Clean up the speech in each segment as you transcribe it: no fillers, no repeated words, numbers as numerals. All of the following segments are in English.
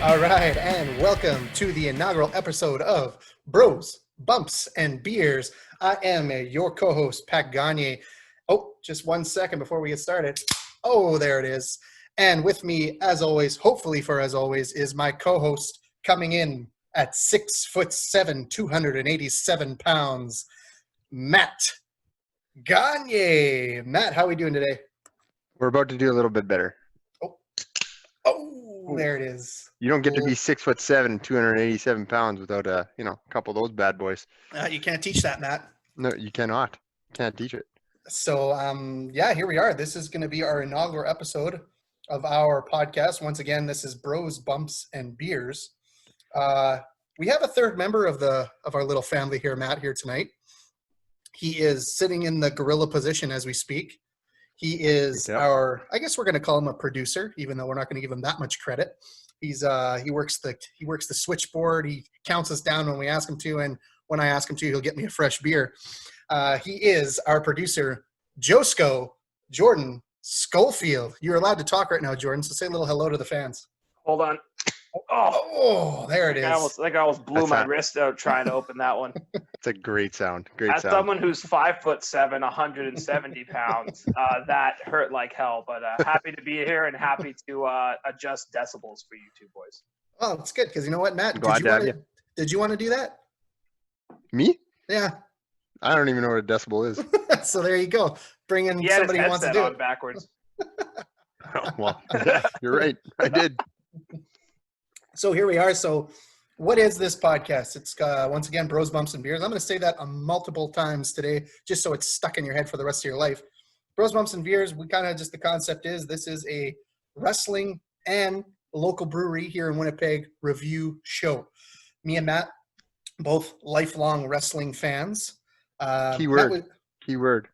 All right, and welcome to the inaugural episode of Bros, Bumps, and Beers. I am your co-host, Pat Gagne. Oh, just 1 second before we get started. Oh, there it is. And with me, as always, hopefully for as always, is my co-host coming in at 6'7", 287 pounds, Matt Gagne. Matt, how are we doing today? We're about to do a little bit better. Oh, there it is. You don't get to be 6'7", 287 pounds without a couple of those bad boys. You can't teach that, Matt. No, you cannot. Can't teach it. So, here we are. This is going to be our inaugural episode of our podcast. Once again, this is Bros, Bumps, and Beers. We have a third member of our little family here, Matt, here tonight. He is sitting in the gorilla position as we speak. He is I guess we're going to call him a producer, even though we're not going to give him that much credit. He works the switchboard. He counts us down when we ask him to, and when I ask him to, he'll get me a fresh beer. He is our producer, Josco Jordan Schofield. You're allowed to talk right now, Jordan, so say a little hello to the fans. Hold on. Oh, there it is. I almost blew my wrist out trying to open that one. It's a great sound. As someone who's 5'7", 170 pounds, that hurt like hell. But happy to be here and happy to adjust decibels for you two boys. Oh, that's good because you know what, Matt? Did you want to do that? Me? Yeah. I don't even know what a decibel is. So there you go. Bring in somebody who wants to do it backwards. Well, you're right. I did. So here we are. So what is this podcast? It's once again, Bros, Bumps, and Beers. I'm going to say that multiple times today, just so it's stuck in your head for the rest of your life. Bros, Bumps, and Beers, the concept is this is a wrestling and local brewery here in Winnipeg review show. Me and Matt, both lifelong wrestling fans. Keyword.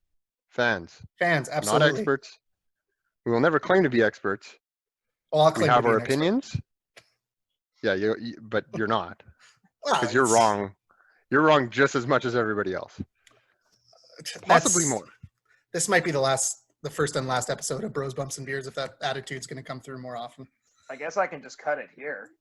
Fans. Fans, absolutely. Not experts. We will never claim to be experts. Well, we have our opinions. Yeah, but you're not. Because you're wrong. You're wrong just as much as everybody else. Possibly more. This might be the first and last episode of Bros, Bumps, and Beers if that attitude's going to come through more often. I guess I can just cut it here.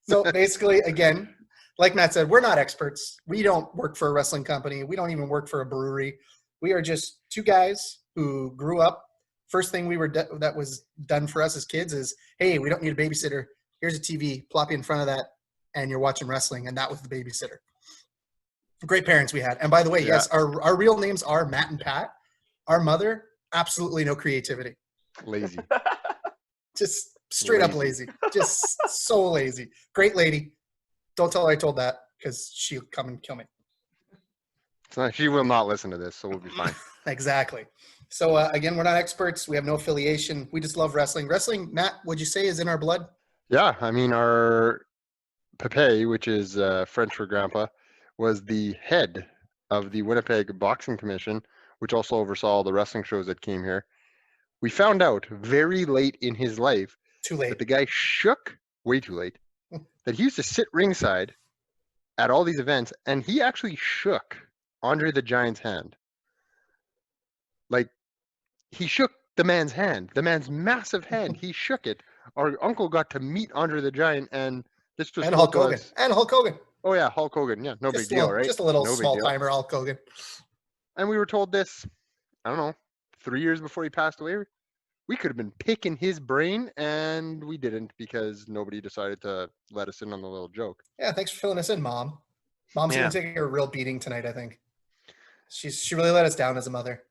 So basically, again, like Matt said, we're not experts. We don't work for a wrestling company. We don't even work for a brewery. We are just two guys who grew up. First thing that was done for us as kids is, hey, we don't need a babysitter. Here's a TV, plop you in front of that, and you're watching wrestling, and that was the babysitter. Great parents we had. And by the way, yes, our real names are Matt and Pat. Our mother, absolutely no creativity. Lazy. Just straight up lazy. Just so lazy. Great lady. Don't tell her I told that because she'll come and kill me. She will not listen to this, so we'll be fine. Exactly. So, again, we're not experts. We have no affiliation. We just love wrestling. Wrestling, Matt, would you say is in our blood? Yeah. I mean, our Pepe, which is French for grandpa, was the head of the Winnipeg Boxing Commission, which also oversaw all the wrestling shows that came here. We found out very late in his life that the guy shook, way too late, that he used to sit ringside at all these events, and he actually shook Andre the Giant's hand. Like, he shook the man's hand, the man's massive hand. He shook it. Our uncle got to meet Andre the Giant, and this just Hulk Hogan. And Hulk Hogan. Oh yeah, Hulk Hogan. Yeah, no big deal, right? Just a little small timer, Hulk Hogan. And we were told this, I don't know, 3 years before he passed away. We could have been picking his brain, and we didn't because nobody decided to let us in on the little joke. Yeah, thanks for filling us in, Mom. Mom's going to take a real beating tonight, I think. She really let us down as a mother.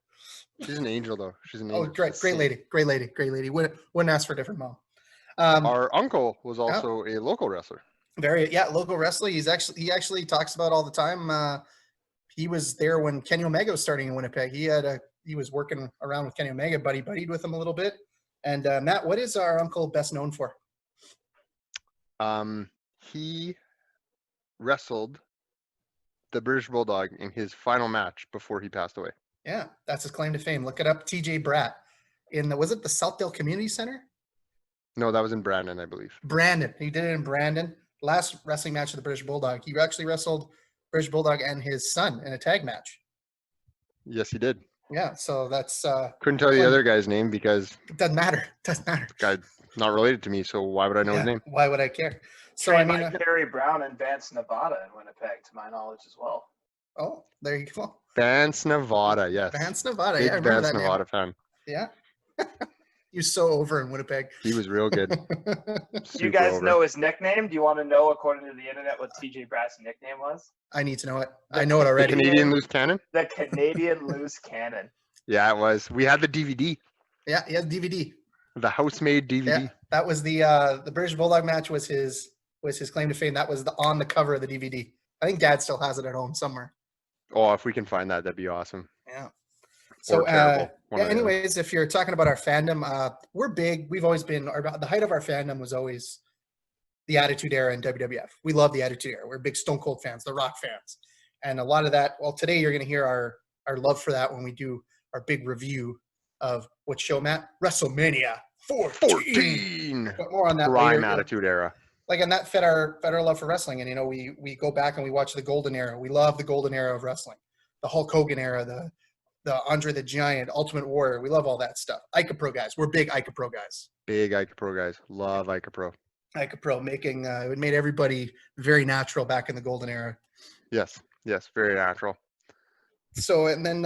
She's an angel, though. She's an angel. Oh, great lady. Wouldn't ask for a different mom. Our uncle was also a local wrestler. Local wrestler. He actually talks about all the time. He was there when Kenny Omega was starting in Winnipeg. He was working around with Kenny Omega, buddied with him a little bit. And Matt, what is our uncle best known for? He wrestled the British Bulldog in his final match before he passed away. Yeah, that's his claim to fame. Look it up, TJ Bratt. Was it the Southdale Community Center? No, that was in Brandon, I believe. Brandon. He did it in Brandon. Last wrestling match of the British Bulldog. He actually wrestled British Bulldog and his son in a tag match. Yes, he did. Yeah, so that's Couldn't tell you the fun. other guy's name because It doesn't matter. Doesn't matter. guy not related to me. So why would I know his Yeah, name? why would I care? So Trained I mean, by Kerry Brown in Vance, Nevada, in Winnipeg, to my knowledge as well. oh, there you go. Vance, Nevada. Yes. Vance, Nevada. Big Yeah, I remember Vance, that name. Nevada fan. Yeah. You're so over in Winnipeg. He was real good. You Super guys over. know his nickname? Do you want to know, according to the internet, what TJ Bratt's nickname was? I need to know it. I know it The already. Canadian loose cannon? The Canadian Loose Cannon. Yeah, it was. We had the DVD, Yeah, he has DVD. the house-made DVD. Yeah, that was the British Bulldog match was his claim to fame. That was on the cover of the DVD. I think Dad still has it at home somewhere. Oh, if we can find that, that'd be awesome. Yeah. So terrible. One yeah. or the other. Anyways, if you're talking about our fandom, we're big. We've always been. The height of our fandom was always the Attitude Era in WWF. We love the Attitude Era. We're big Stone Cold fans, the Rock fans, and a lot of that. Well, today you're going to hear our love for that when we do our big review of what show, Matt? WrestleMania 14. 14. But more on that Prime later. Attitude Era. Like, and that fed our love for wrestling. And, you know, we go back and we watch the golden era. We love the golden era of wrestling, the Hulk Hogan era, the Andre the Giant, Ultimate Warrior. We love all that stuff. Ica Pro guys. We're big Ica Pro guys. Big Ica Pro guys. Love Ica Pro. Ica Pro making, it made everybody very natural back in the golden era. Yes. Yes. Very natural. So, and then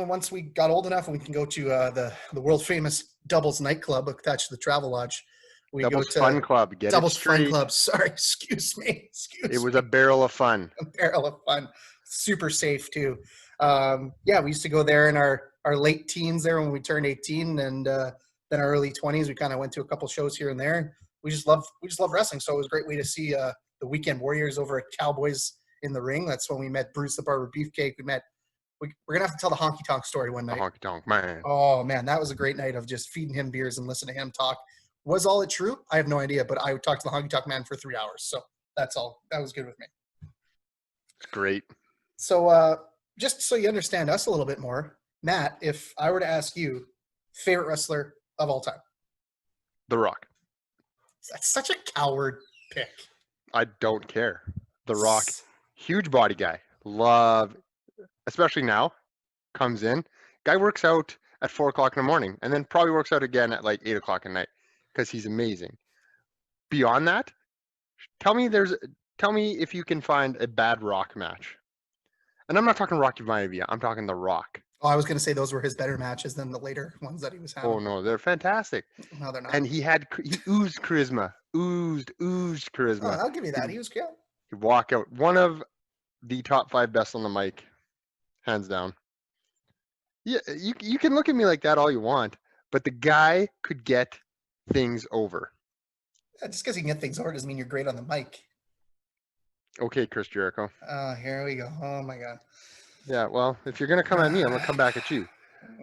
once we got old enough and we can go to the world famous Doubles nightclub attached to the Travel Lodge. We Doubles go to Fun Club. Get Doubles it Fun straight. Club. Sorry, excuse me. It was a barrel of fun. A barrel of fun. Super safe too. Yeah, we used to go there in our late teens there when we turned 18, and then our early 20s. We kind of went to a couple shows here and there. We just love wrestling. So it was a great way to see the Weekend Warriors over at Cowboys in the Ring. That's when we met Bruce the Barber Beefcake. We're gonna have to tell the honky tonk story one The night. honky tonk man. Oh man, that was a great night of just feeding him beers and listening to him talk. Was all it true? I have no idea, but I talked to the honky tonk man for 3 hours. So that's all. That was good with me. It's great. So just so you understand us a little bit more, Matt, if I were to ask you, favorite wrestler of all time, The Rock. that's such a coward pick. I don't care. The Rock. Huge body guy. Love, especially now, comes in. Guy works out at 4 o'clock in the morning and then probably works out again at like 8 o'clock at night because he's amazing. Beyond that, tell me if you can find a bad Rock match. And I'm not talking Rocky Maivia. I'm talking The Rock. Oh, I was going to say those were his better matches than the later ones that he was having. Oh no, they're fantastic. No, they're not. And he oozed charisma. Oozed Oh, charisma. I'll give you that. He was good. He'd walk out. One of the top 5 best on the mic, hands down. Yeah, you can look at me like that all you want, but the guy could get things over. Yeah, just because you can get things over doesn't mean you're great on the mic. Okay, Chris Jericho. Here we go. Oh my God. Yeah, well, if you're gonna come at me, I'm gonna come back at you.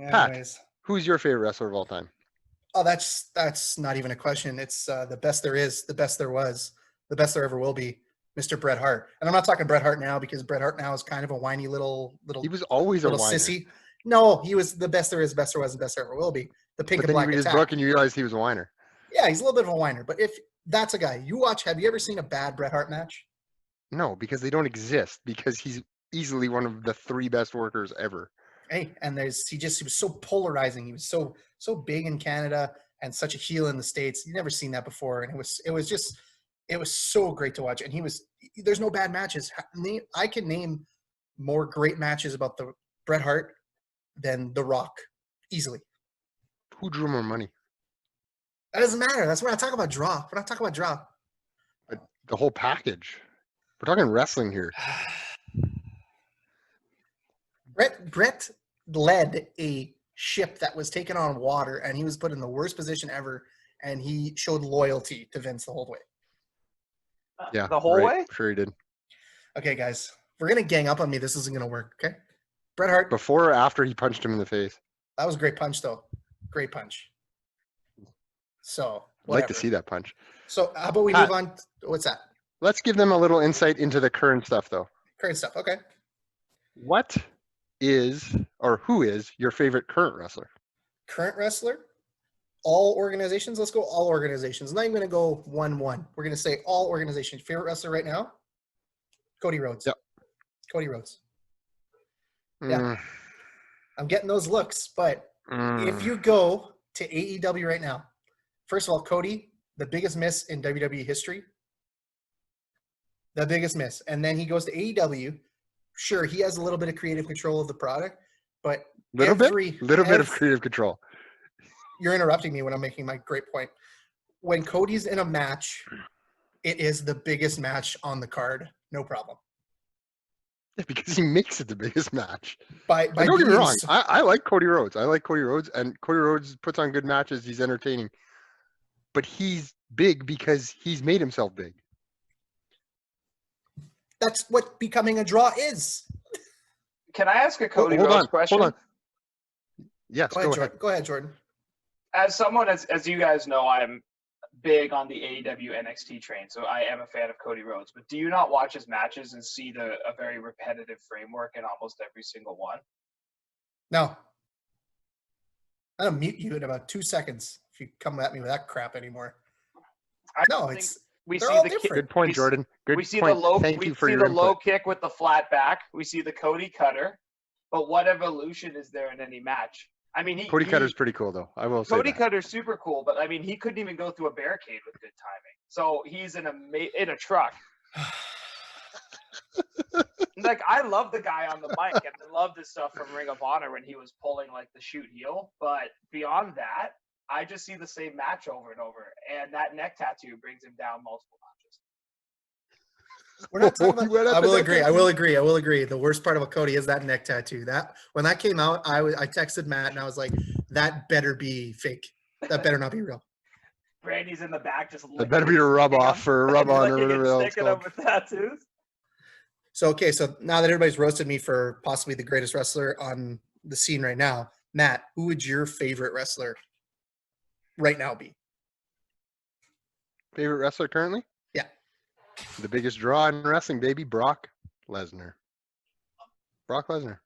Pat. Anyways. Who's your favorite wrestler of all time? Oh, that's not even a question. It's the best there is, the best there was, the best there ever will be, Mr. Bret Hart. And I'm not talking Bret Hart now because Bret Hart now is kind of a whiny little He was always a little whiner. sissy. No, he was the best there is, best there was, and best there ever will be. The pink But and then black you read his attack. book and you realize he was a whiner. Yeah, he's a little bit of a whiner. But if that's a guy you watch, have you ever seen a bad Bret Hart match? No, because they don't exist. Because he's easily one of the 3 best workers ever. Hey, and he was so polarizing. He was so big in Canada and such a heel in the States. You never seen that before, and it was so great to watch. And there's no bad matches. I can name more great matches about the Bret Hart than The Rock easily. Who drew more money? That doesn't matter. We're not talking about draw. We're not talking about draw. The whole package. We're talking wrestling here. Bret led a ship that was taken on water, and he was put in the worst position ever, and he showed loyalty to Vince the whole way. Yeah, The whole way? Sure he did. Okay, guys, if we're going to gang up on me, this isn't going to work, okay? Bret Hart, Before or after he punched him in the face? that was a great punch, though. Great punch. So, I'd like to whatever. see that punch. So, how about we Pat. move on? What's that? Let's give them a little insight into the current stuff, though. Current stuff. Okay. What is, or who is, your favorite current wrestler? Current wrestler? All organizations? Let's go all organizations. I'm not even going to go 1-1. We're going to say all organizations. Favorite wrestler right now? Cody Rhodes. Yep. Cody Rhodes. Yeah. I'm getting those looks. But if you go to AEW right now, first of all, Cody, the biggest miss in WWE history. The biggest miss. And then he goes to AEW. Sure, he has a little bit of creative control of the product, but little bit of creative control. You're interrupting me when I'm making my great point. When Cody's in a match, it is the biggest match on the card. No problem. Yeah, because he makes it the biggest match. By don't get me wrong. so, I like Cody Rhodes. I like Cody Rhodes, and Cody Rhodes puts on good matches. He's entertaining. But he's big because he's made himself big. that's what becoming a draw is. Can I ask a Cody Hold Rhodes on, question? hold on. Yes, go ahead. Go ahead, Jordan. As someone, as you guys know, I'm big on the AEW NXT train, so I am a fan of Cody Rhodes. But do you not watch his matches and see a very repetitive framework in almost every single one? No. I'm going to mute you in about 2 seconds if you come at me with that crap anymore. We they're see all the different. Good point, Jordan. Good we see point. the low. Thank we you for see your the low input. kick with the flat back. We see the Cody cutter. But what evolution is there in any match? I mean, Cody Cutter's pretty cool, though. I will say Cody that. Cutter's super cool, but I mean, he couldn't even go through a barricade with good timing. So he's in a truck. Like, I love the guy on the mic, and I love this stuff from Ring of Honor when he was pulling like the shoot heel. But beyond that, I just see the same match over and over, and that neck tattoo brings him down multiple notches. We're not talking You about. went up I the will neck agree. I tattoo? will agree. I will agree. The worst part about Cody is that neck tattoo. That when that came out, I texted Matt and I was like, "That better be fake. That better not be real." Brandy's in the back just. That better be a rub off or a rub on or whatever else it's sticking called. up with tattoos. So okay, so now that everybody's roasted me for possibly the greatest wrestler on the scene right now, Matt, who would your favorite wrestler right now be? Favorite wrestler currently? Yeah. The biggest draw in wrestling, baby, Brock Lesnar. Brock Lesnar.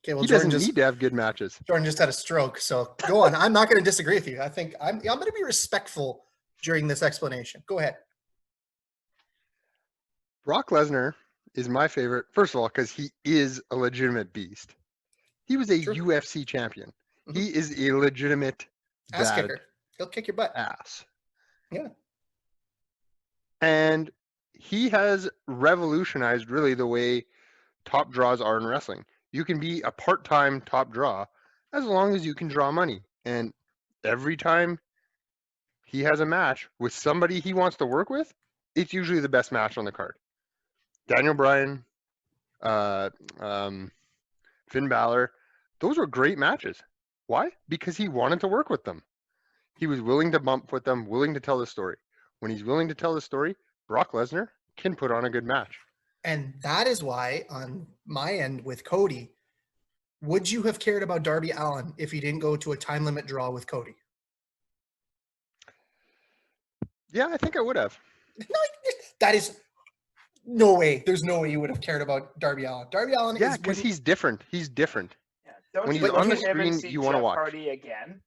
Okay, well, He doesn't need to have good matches. Jordan just had a stroke, so go on. I'm not going to disagree with you. I think I'm going to be respectful during this explanation. Go ahead. Brock Lesnar is my favorite, first of all, because he is a legitimate beast. He was a True. UFC champion. Mhm. He is a legitimate Ass bad kicker. He'll kick your butt. ass. Yeah. And he has revolutionized really the way top draws are in wrestling. You can be a part-time top draw as long as you can draw money. And every time he has a match with somebody he wants to work with, it's usually the best match on the card. Daniel Bryan, Finn Balor, those were great matches. Why? Because he wanted to work with them. He was willing to bump with them, willing to tell the story. When he's willing to tell the story, Brock Lesnar can put on a good match. And that is why, on my end with Cody, would you have cared about Darby Allin if he didn't go to a time limit draw with Cody? Yeah, I think I would have. No, that is no way. There's no way you would have cared about Darby Allin. Darby Allin Yeah, is because he's different. He's different. Yeah. Don't When you he's look on the at him and screen, see you wanna Jeff watch. Hardy again?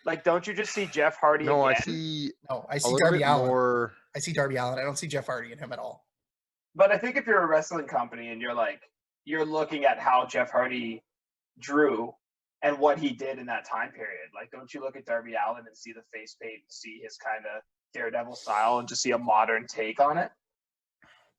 Like, don't you just see Jeff Hardy No, again? I see I a see little Darby bit Allin. more. I see Darby Allin. I don't see Jeff Hardy in him at all. But I think if you're a wrestling company and you're looking at how Jeff Hardy drew and what he did in that time period, like, don't you look at Darby Allin and see the face paint, and see his kind of Daredevil style, and just see a modern take on it?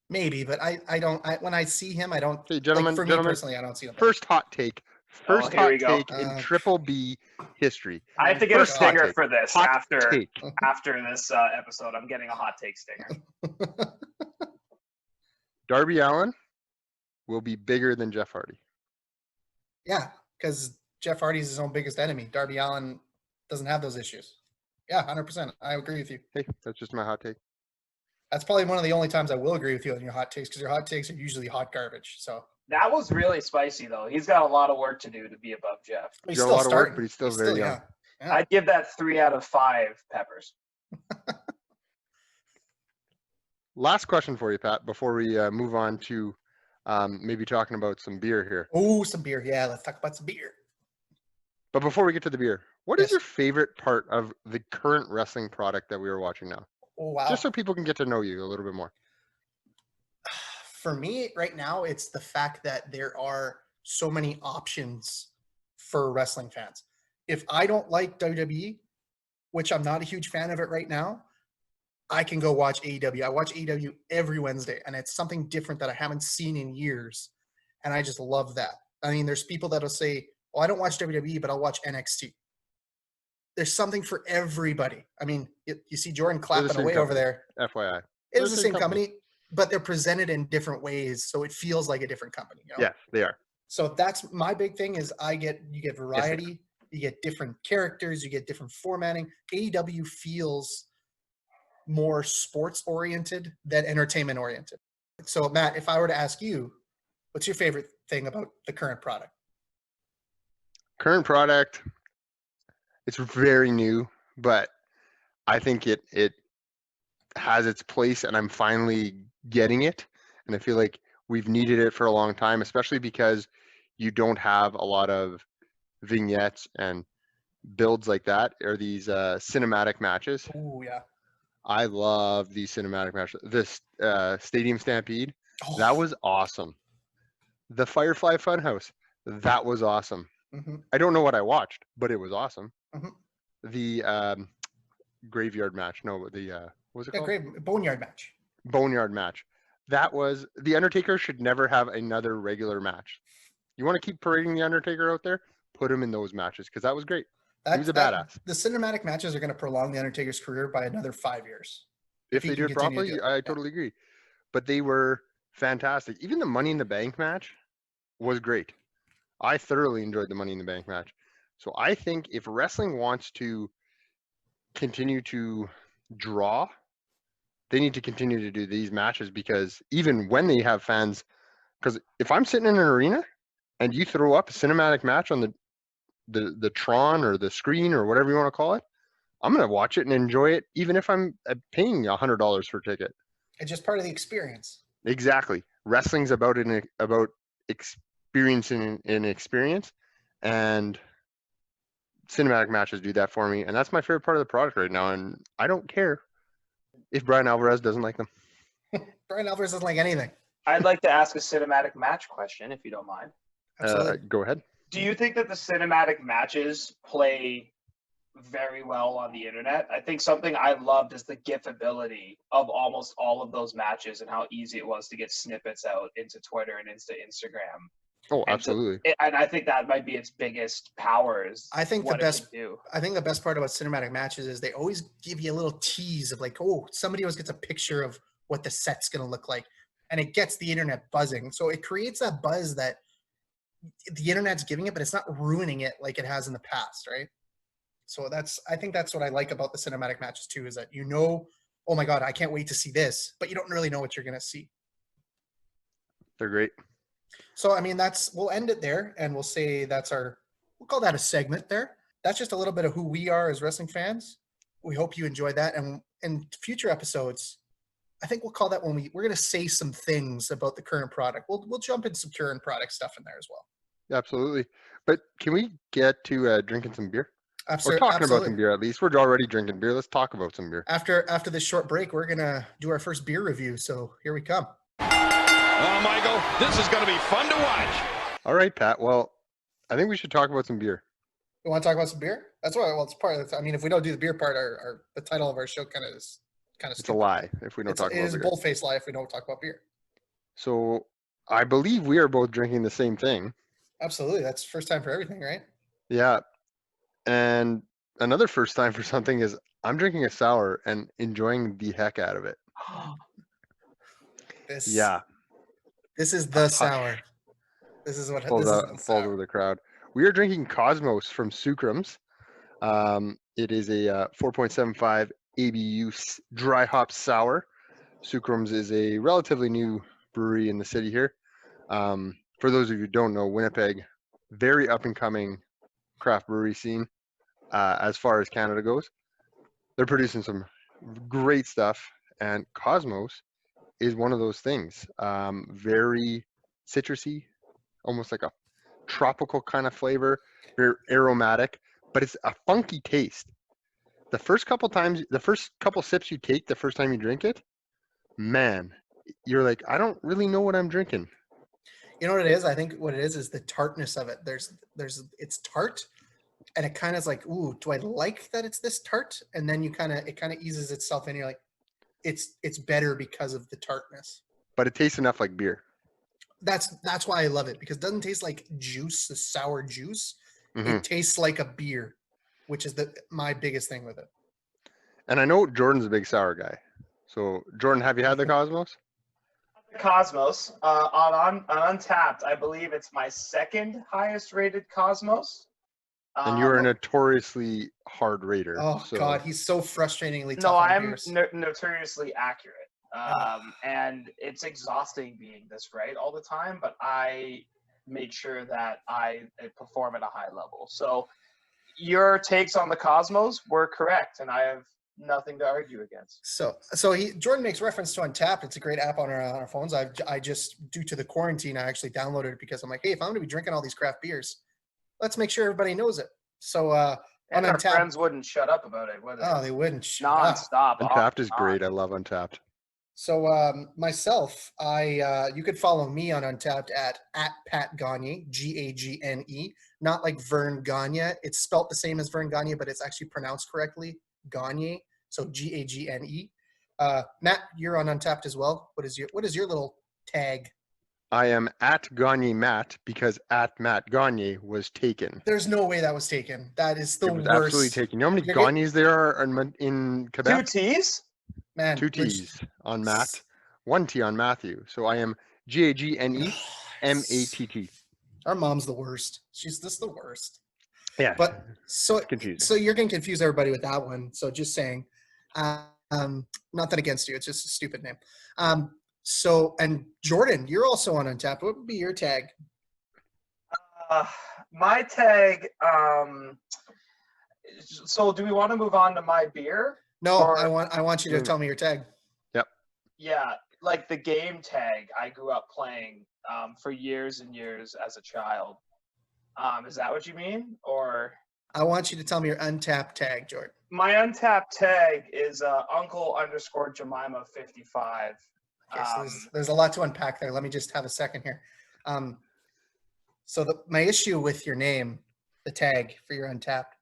Maybe, but I don't. When I see him, I don't. Hey, gentlemen, for me personally, I don't see him. First hot take. First here hot we go. take in Triple B history. I have to get First a hot stinger take. for this Hot after take. this episode. I'm getting a hot take stinger. Darby Allin will be bigger than Jeff Hardy. Yeah, because Jeff Hardy's his own biggest enemy. Darby Allin doesn't have those issues. Yeah, 100%. I agree with you. Hey, that's just my hot take. That's probably one of the only times I will agree with you on your hot takes, because your hot takes are usually hot garbage. So That was really spicy, though. He's got a lot of work to do to be above Jeff. he's got a still lot of work, starting. but he's still very young. Yeah. I'd give that 3 out of 5 peppers. Last question for you, Pat, before we move on to maybe talking about some beer here. Oh, some beer. Yeah, let's talk about some beer. But before we get to the beer, what is Yes. your favorite part of the current wrestling product that we are watching now? Oh, wow. Just so people can get to know you a little bit more. For me right now, it's the fact that there are so many options for wrestling fans. If I don't like WWE, which I'm not a huge fan of it right now, I can go watch AEW. I watch AEW every Wednesday, and it's something different that I haven't seen in years, and I just love that. I mean, there's people that'll say, "Well, I don't watch WWE, but I'll watch NXT." There's something for everybody. I mean, you see Jordan They're the clapping same away over company, there. FYI. It They're is the same company, but they're presented in different ways, so it feels like a different company. You know? Yes, they are. So that's my big thing is you get Yes, variety, you get different characters, you get different formatting. AEW feels more sports oriented than entertainment oriented. So Matt, if I were to ask you, what's your favorite thing about the current product? Current product, it's very new, but I think it has its place, and I'm finally getting it. And I feel like we've needed it for a long time, especially because you don't have a lot of vignettes and builds like that, or these cinematic matches. Oh yeah. I love these cinematic matches. This Stadium Stampede, that Oh, was awesome. The Firefly Funhouse, that was awesome. mm-hmm, I don't know what I watched, but it was awesome. mm-hmm. The graveyard match, no, the what was it Yeah, called? great boneyard match. Boneyard match. That was, the Undertaker should never have another regular match. You want to keep parading the Undertaker out there? Put him in those matches, because that was great. He was a badass. The cinematic matches are going to prolong the Undertaker's career by another 5 years. If he they can did continue to properly, do it. I Yeah. totally agree. But they were fantastic. Even the Money in the Bank match was great. I thoroughly enjoyed the Money in the Bank match. So I think if wrestling wants to continue to draw, they need to continue to do these matches, because even when they have fans, because if I'm sitting in an arena and you throw up a cinematic match on the Tron or the screen or whatever you want to call it, I'm going to watch it and enjoy it, even if I'm paying $100 for a ticket. It's just part of the experience. Exactly. Wrestling's about experiencing an experience, and cinematic matches do that for me. And that's my favorite part of the product right now. And I don't care if Brian Alvarez doesn't like them. Brian Alvarez doesn't like anything. I'd like to ask a cinematic match question, if you don't mind. Absolutely. Go ahead. Do you think that the cinematic matches play very well on the internet? I think something I loved is the GIF-ability of almost all of those matches and how easy it was to get snippets out into Twitter and Instagram. Oh, And absolutely. and I think that might be its biggest powers. I think what the it can best do. I think the best part about cinematic matches is they always give you a little tease of like, oh, somebody always gets a picture of what the set's going to look like, and it gets the internet buzzing. So it creates that buzz that the internet's giving it, but it's not ruining it like it has in the past, right? So I think that's what I like about the cinematic matches too, is that oh my God, I can't wait to see this, but you don't really know what you're going to see. They're great. So, I mean, we'll end it there, and we'll say we'll call that a segment there. That's just a little bit of who we are as wrestling fans. We hope you enjoyed that. And in future episodes, I think we'll call that when we're going to say some things about the current product. We'll jump in some current product stuff in there as well. Absolutely. But can we get to drinking some beer? Or talking Absolutely. about some beer, at least. We're already drinking beer. Let's talk about some beer. After this short break, we're going to do our first beer review. So here we come. Oh, Michael, this is going to be fun to watch. All right, Pat. Well, I think we should talk about some beer. You want to talk about some beer? That's why. Well, it's part of. I mean, if we don't do the beer part, the title of our show kind of stupid. It's a lie if we don't talk It about is a beer. bold-faced lie if we don't talk about beer. So I believe we are both drinking the same thing. Absolutely. That's first time for everything, right? Yeah. And another first time for something is I'm drinking a sour and enjoying the heck out of it. This is the sour. This is what Falls over the crowd. We are drinking Cosmos from Sucrums. It is a 4.75 ABU dry hop sour. Sucrums is a relatively new brewery in the city here. For those of you who don't know, Winnipeg, very up and coming craft brewery scene as far as Canada goes. They're producing some great stuff, and Cosmos is one of those things. Very citrusy, almost like a tropical kind of flavor, very aromatic, but it's a funky taste. The first couple sips you take the first time you drink it, man, you're like, I don't really know what I'm drinking. You know what it is? I think what it is the tartness of it. It's tart, and it kind of is like, ooh, do I like that it's this tart? And then it kind of eases itself in. You're like, it's better because of the tartness. But it tastes enough like beer. That's why I love it, because it doesn't taste like juice, the sour juice. Mhm. It tastes like a beer, which is my biggest thing with it. And I know Jordan's a big sour guy. So Jordan, have you had the Cosmos? Cosmos on Untapped, I believe it's my second highest rated Cosmos. And you're a notoriously hard rater. Oh so. God, he's so frustratingly tough. No, on I'm beers. notoriously accurate. And it's exhausting being this right all the time, but I make sure that I perform at a high level. So your takes on the Cosmos were correct, and I have nothing to argue against. So Jordan makes reference to Untapped. It's a great app on our phones. I just, due to the quarantine, I actually downloaded it because I'm like, hey, if I'm going to be drinking all these craft beers, let's make sure everybody knows it. So And our Untapped, friends wouldn't shut up about it, would they? oh, they wouldn't. Shut up. Non-stop. Untapped is on. great. I love Untapped. So myself, you could follow me on Untapped at Pat Gagne, Gagne, not like Vern Gagne. It's spelt the same as Vern Gagne, but it's actually pronounced correctly, Gagne. So Gagne. Matt, you're on Untapped as well. What is your little tag? I am at Gagne Matt because at Matt Gagne was taken. There's no way that was taken. That is the It was worst. absolutely taken. You know how many You're Gagnes there are in Quebec? 2 T's? Man, 2 T's on Matt, 1 T on Matthew. So I am Gagne Matt. Our mom's the worst. She's just the worst. Yeah. But so confusing. So you're gonna confuse everybody with that one. So just saying, nothing against you. It's just a stupid name. So, and Jordan, you're also on Untapped. What would be your tag? My tag. So do we want to move on to my beer? No, Or- I want you to tell me your tag. Yeah, like the game tag I grew up playing for years and years as a child. Is that what you mean? Or I want you to tell me your Untapped tag, Jordan. my Untapped tag is Uncle_Jemima 55. Okay, so there's a lot to unpack there. Let me just have a second here. So my issue with your name, the tag for your Untapped,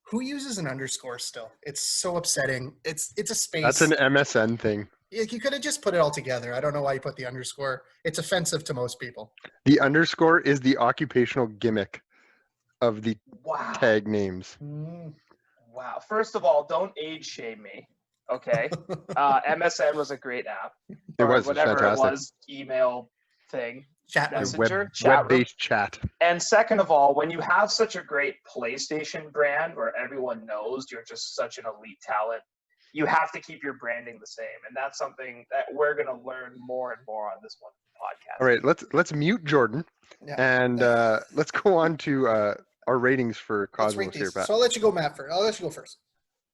who uses an underscore still? It's so upsetting. It's a space. That's an MSN thing. You could have just put it all together. I don't know why you put the underscore. It's offensive to most people. The underscore is the occupational gimmick of the Wow. tag names. Wow. First of all, don't age shame me. Okay. MSN was a great app. It was whatever fantastic. it was, email thing. Chat room. Messenger, chat room. Web-based chat. And second of all, when you have such a great PlayStation brand where everyone knows you're just such an elite talent, you have to keep your branding the same. And that's something that we're going to learn more and more on this one podcast. All right, let's mute Jordan and let's go on to our ratings for Let's rate Cosmos here, these. Pat. So I'll let you go, Matt, first. I'll let you go first.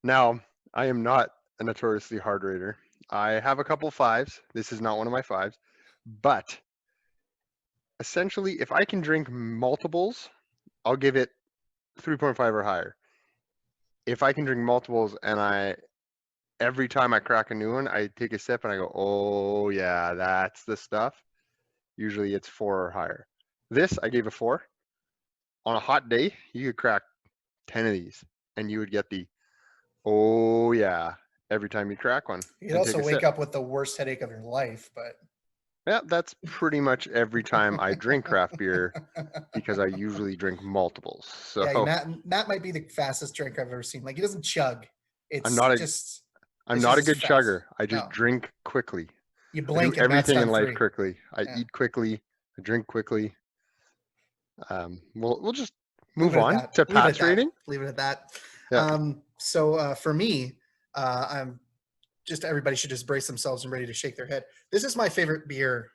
Now, I am not a notoriously hard rater. I have a couple 5s. This is not one of my 5s. But essentially, if I can drink multiples, I'll give it 3.5 or higher. If I can drink multiples and every time I crack a new one, I take a sip and I go, oh yeah, that's the stuff. Usually it's 4 or higher. This, I gave a 4. On a hot day, you could crack 10 of these and you would get the, oh yeah, every time you crack one. You'd and also take a wake sip. up with the worst headache of your life, but Yeah, that's pretty much every time I drink craft beer because I usually drink multiples. So yeah, Matt might be the fastest drinker I've ever seen. Like, he doesn't chug. It's I'm not a just I'm it's not a just good fast. chugger. I just No. drink quickly. You I blink do and Matt's everything in done life 3. quickly. I Yeah. eat quickly. I drink quickly. We'll just Leave move it at on that. to Leave it at Pat's that. rating. Leave it at that. Yeah. So for me, I'm just everybody should just brace themselves and ready to shake their head. This is my favorite beer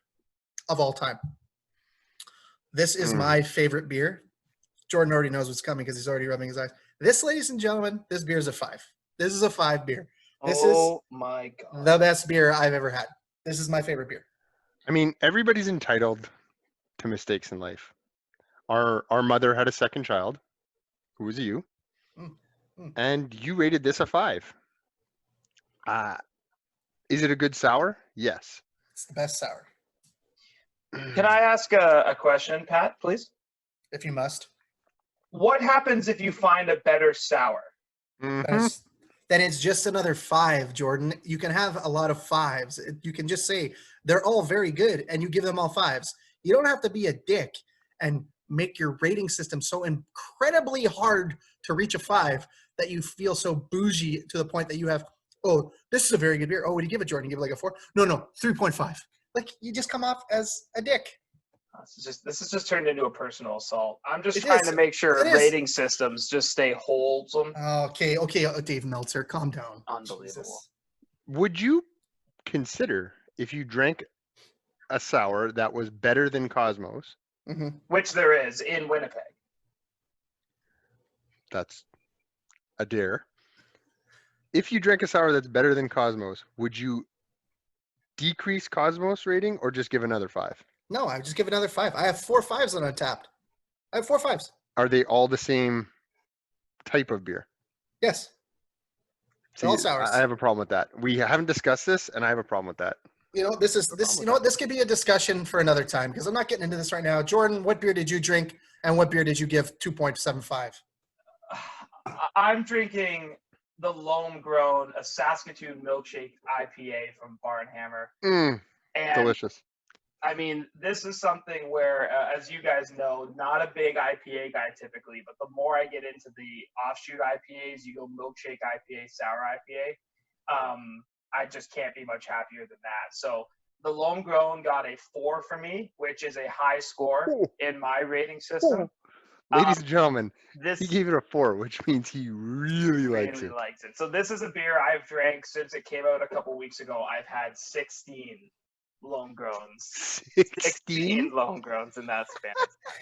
of all time. This is my favorite beer. Jordan already knows what's coming because he's already rubbing his eyes. This, ladies and gentlemen, this beer is a 5. This is a 5 beer. This is my God. the best beer I've ever had. This is my favorite beer. I mean, everybody's entitled to mistakes in life. Our mother had a second child, who was you, and you rated this a 5. Is it a good sour? Yes. It's the best sour. Can I ask a question, Pat, please? If you must. What happens if you find a better sour? Then it's just another 5, Jordan. You can have a lot of 5s. You can just say they're all very good and you give them all 5s. You don't have to be a dick and make your rating system so incredibly hard to reach a 5 that you feel so bougie to the point that you have, oh, this is a very good beer. Oh, would you give it, Jordan? Give it like a 4? No, 3.5. Like, you just come off as a dick. This is just turned into a personal assault. I'm just It trying is. to make sure It is. rating systems just stay wholesome. Okay, Dave Meltzer, calm down. Unbelievable. Jesus. Would you consider if you drank a sour that was better than Cosmos? Mm-hmm. Which there is in Winnipeg. That's a dare. If you drank a sour that's better than Cosmos, would you decrease Cosmos rating or just give another 5? No, I would just give another 5. I have 4 5s on Untapped. I have 4 5s. Are they all the same type of beer? Yes. They're all sours. I have a problem with that. We haven't discussed this, and I have a problem with that. You know, this. You know what? This could be a discussion for another time because I'm not getting into this right now. Jordan, what beer did you drink, and what beer did you give 2.75? I'm drinking the Lone Grown, a Saskatoon Milkshake IPA from Barnhammer. And Delicious. I mean, this is something where, as you guys know, not a big IPA guy typically, but the more I get into the offshoot IPAs, you go milkshake IPA, sour IPA, I just can't be much happier than that. So the Lone Grown got a 4 for me, which is a high score in my rating system. Ladies and gentlemen, This he gave it a 4, which means he really likes it. likes it. So this is a beer I've drank since it came out a couple weeks ago. I've had 16 Lone Growns. 16? Lone Growns in that span.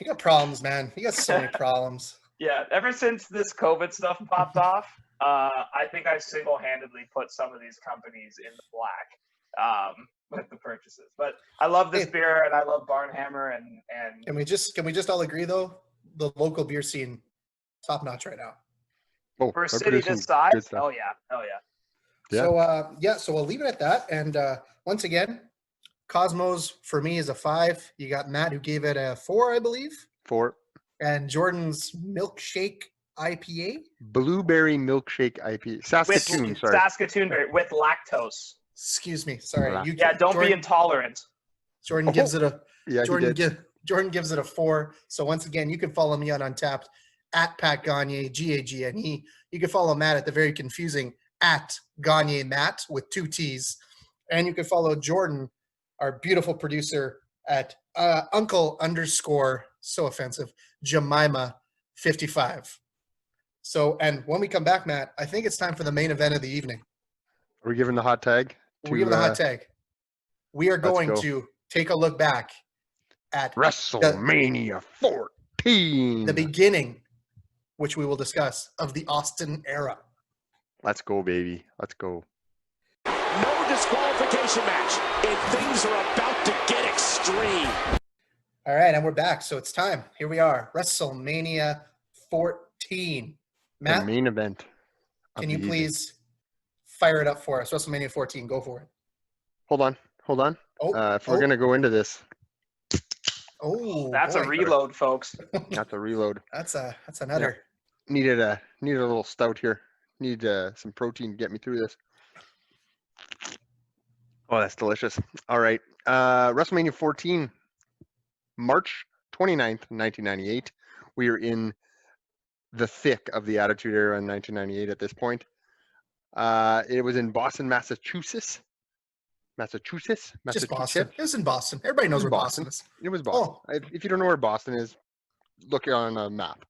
You got problems, man. You got so many problems. Yeah, ever since this COVID stuff popped off, I think I single-handedly put some of these companies in the black with the purchases. But I love this beer, and I love Barnhammer, and Can we just all agree though? The local beer scene, top notch right now. Oh, for a they're city producing this good size, stuff. hell yeah. Yeah. So we'll leave it at that. And once again, Cosmos for me is a 5. You got Matt who gave it a 4, I believe. 4. And Jordan's Milkshake IPA. Blueberry Milkshake IPA. Saskatoon, sorry. Saskatoon with lactose. Excuse me. Sorry. Don't be intolerant. Jordan gives it a Yeah, Jordan gives it a 4. So once again, you can follow me on Untapped at Pat Gagne, Gagne. You can follow Matt at the very confusing at Gagne Matt with 2 T's. And you can follow Jordan, our beautiful producer, at Uncle _ so offensive, Jemima 55. So, and when we come back, Matt, I think it's time for the main event of the evening. Are we giving the hot tag? We're giving the hot tag. We are going to take a look back at Wrestlemania 14. the beginning, which we will discuss, of the Austin era. Let's go, baby. Let's go. No disqualification match, and things are about to get extreme. All right, and we're back. So it's time. Here we are, WrestleMania 14. Matt, The main event. can you please fire it up for us? WrestleMania 14, go for it. Hold on. If we're going to go into this. Oh, That's boy. a reload, folks. That's a reload. That's another. Needed a little stout here. Need some protein to get me through this. Oh, that's delicious. All right. WrestleMania 14, March 29th, 1998. We are in the thick of the Attitude Era in 1998 at this point. It was in Boston, Massachusetts. Just Boston. It was in Boston. Everybody knows where Boston is. It was Boston. If you don't know where Boston is, look on a map.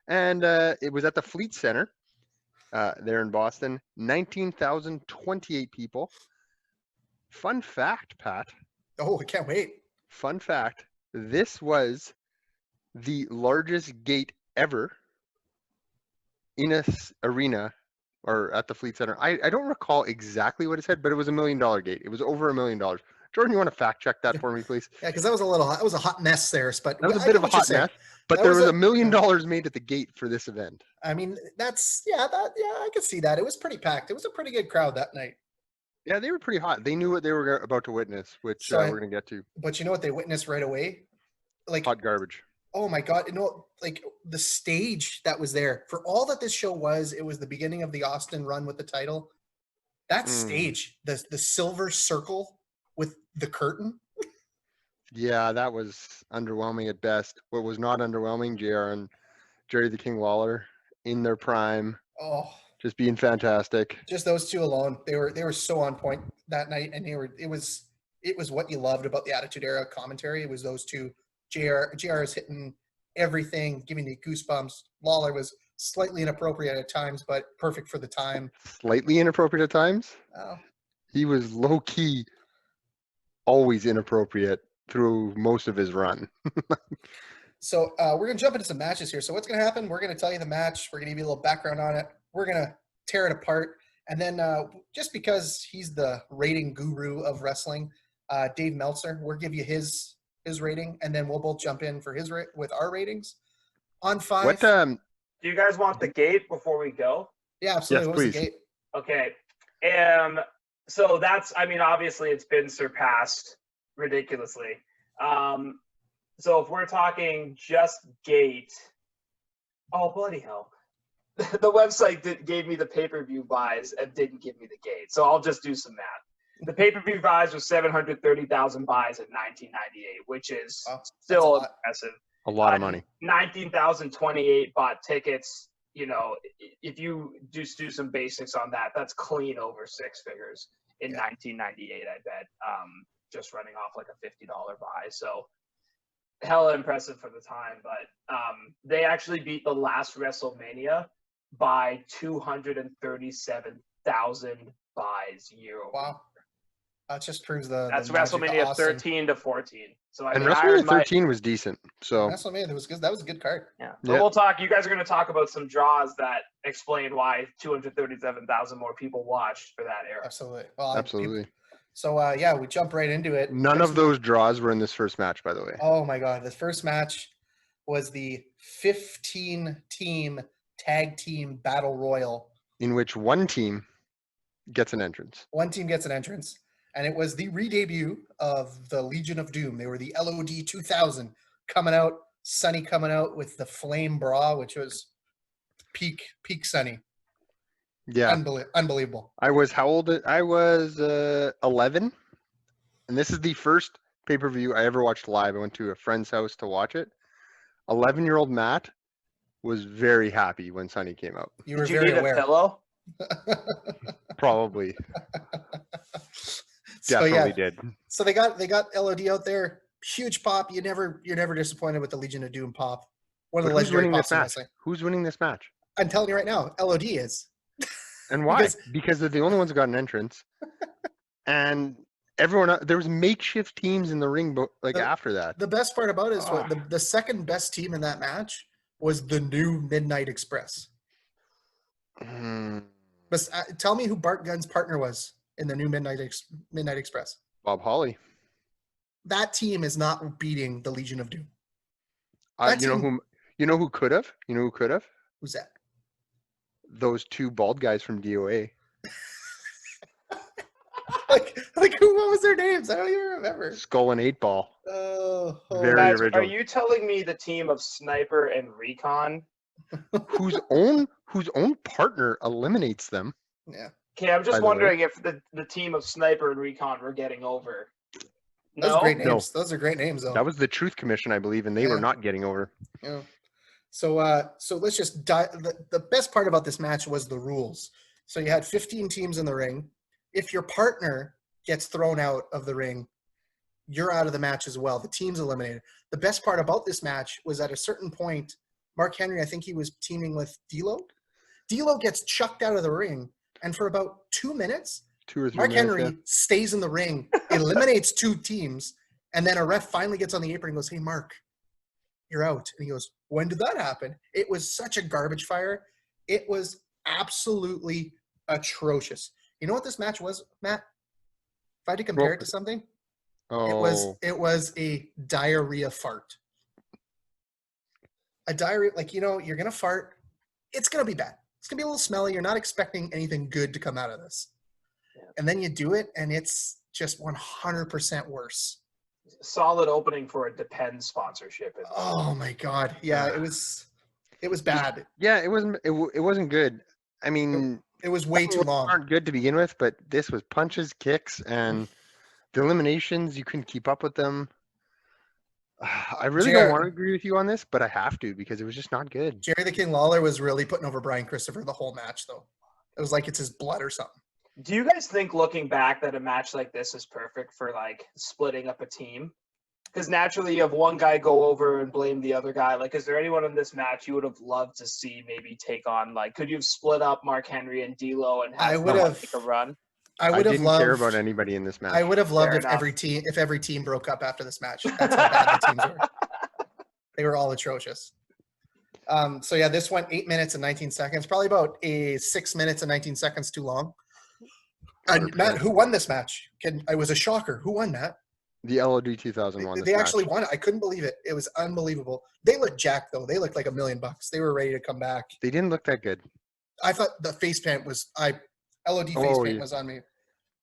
And it was at the Fleet Center there in Boston. 19,028 people. Fun fact, Pat. Oh, I can't wait. Fun fact. This was the largest gate ever in a arena or at the Fleet Center. I don't recall exactly what it said, but it was $1 million gate. It was over $1 million. Jordan, you want to fact check that for me, please? Yeah, because that was a hot mess there. But that was a bit of a hot mess. But there was $1 million made at the gate for this event. I mean, I could see that. It was pretty packed. It was a pretty good crowd that night. Yeah, they were pretty hot. They knew what they were about to witness, which So we're going to get to. But you know what they witnessed right away? Like, Hot garbage. oh my God, like the stage that was there for all that this show was, it was the beginning of the Austin run with the title. That stage, the silver circle with the curtain. Yeah, that was underwhelming at best. What was not underwhelming, JR and Jerry the King Lawler in their prime, Oh, just being fantastic. just those two alone. They were so on point that night, and it was what you loved about the Attitude Era commentary. It was those two. JR is hitting everything, giving you goosebumps. Lawler was slightly inappropriate at times, but perfect for the time. Slightly inappropriate at times. Oh, He was low key, always inappropriate through most of his run. so we're gonna jump into some matches here. So what's gonna happen? We're gonna tell you the match. We're gonna give you a little background on it. We're gonna tear it apart, and then just because he's the rating guru of wrestling, Dave Meltzer, we'll give you his rating, and then we'll both jump in for with our ratings on 5. What? Do you guys want the gate before we go? Yeah, absolutely. Yes, What was the please. gate? Okay. So that's, I mean, obviously it's been surpassed ridiculously. So if we're talking just gate, oh, bloody hell. The website gave me the pay-per-view buys and didn't give me the gate. So I'll just do some math. The pay-per-view buys was 730,000 buys in 1998, which is still impressive. A lot of money. 19,028 bought tickets. You know, if you just do some basics on that, that's clean over 6 figures in 1998, I bet. Just running off like a $50 buy. So hella impressive for the time. But they actually beat the last WrestleMania by 237,000 buys year over. Wow. That just proves that's the magic of WrestleMania Austin. 13 to 14. So I And mean, WrestleMania 13 was decent. So WrestleMania, that was good. That was a good card. yeah. So we'll talk. You guys are going to talk about some draws that explain why 237,000 more people watched for that era. Absolutely. Well, absolutely. So yeah, we jump right into it. None of those draws were in this first match, by the way. Oh my God. The first match was the 15-team tag team battle royal, in which one team gets an entrance. One team gets an entrance, and it was the re-debut of the Legion of Doom. They were the LOD 2000 coming out, Sunny coming out with the flame bra, which was peak Sunny. Yeah. Unbelievable. I was how old? I was 11, and this is the first pay-per-view I ever watched live. I went to a friend's house to watch it. 11-year-old Matt was very happy when Sunny came out. You were Did you very need aware. a pillow? Probably. So, Definitely yeah. did. So they got LOD out there. Huge pop. You're never disappointed with the Legion of Doom pop. One of But the who's legendary winning pops this in match? wrestling. Who's winning this match? I'm telling you right now, LOD is. And why? Because they're the only ones who got an entrance. And everyone, there was makeshift teams in the ring, after that. The best part about it is the second best team in that match was the new Midnight Express. But tell me who Bart Gunn's partner was in the new Midnight Express. Bob Holly. That team is not beating the Legion of Doom. You know who could have? Who's that? Those two bald guys from DOA. What was their names? I don't even remember. Skull and 8 Ball. Oh, Very Guys, original. are you telling me the team of Sniper and Recon? whose own partner eliminates them? Yeah. Okay, I'm just wondering if the team of Sniper and Recon were getting over. Those are great No. names. Those are great names, though. That was the Truth Commission, I believe, and they were not getting over. Yeah. So let's just dive. The best part about this match was the rules. So you had 15 teams in the ring. If your partner gets thrown out of the ring, you're out of the match as well. The team's eliminated. The best part about this match was at a certain point, Mark Henry, I think he was teaming with D'Lo. D'Lo gets chucked out of the ring, and for about 2 minutes, 2 or 3 Mark minutes, Henry stays in the ring, eliminates 2 teams, and then a ref finally gets on the apron and goes, "Hey, Mark, you're out." And he goes, "When did that happen?" It was such a garbage fire. It was absolutely atrocious. You know what this match was, Matt? If I had to compare it to something, it was a diarrhea fart. A diarrhea, you're going to fart. It's going to be bad. It's going to be a little smelly. You're not expecting anything good to come out of this. and then you do it, and it's just 100% worse. Solid opening for a Depend sponsorship. Oh my god, yeah, it was bad. Yeah, it wasn't good. I mean, It was way too long. aren't good to begin with, but this was punches, kicks, and the eliminations. You couldn't keep up with them. I really don't want to agree with you on this, but I have to because it was just not good. Jerry the King Lawler was really putting over Brian Christopher the whole match, though. It was like it's his blood or something. Do you guys think, looking back, that a match like this is perfect for like splitting up a team? Because naturally, you have one guy go over and blame the other guy. Like, is there anyone in this match you would have loved to see maybe take on? Like, could you have split up Mark Henry and D'Lo and have them take a run? I would have didn't loved. care about anybody in this match. I would have loved Fair if enough. every team broke up after this match. That's how bad the teams were. They were all atrocious. So yeah, this went 8 minutes and 19 seconds. Probably about 6 minutes and 19 seconds too long. And Matt, who won this match? It was a shocker. Who won, Matt? The LOD 2001. They actually won it. I couldn't believe it. It was unbelievable. They looked jacked though. They looked like $1 million. They were ready to come back. They didn't look that good. I thought the face paint was LOD face paint was on me.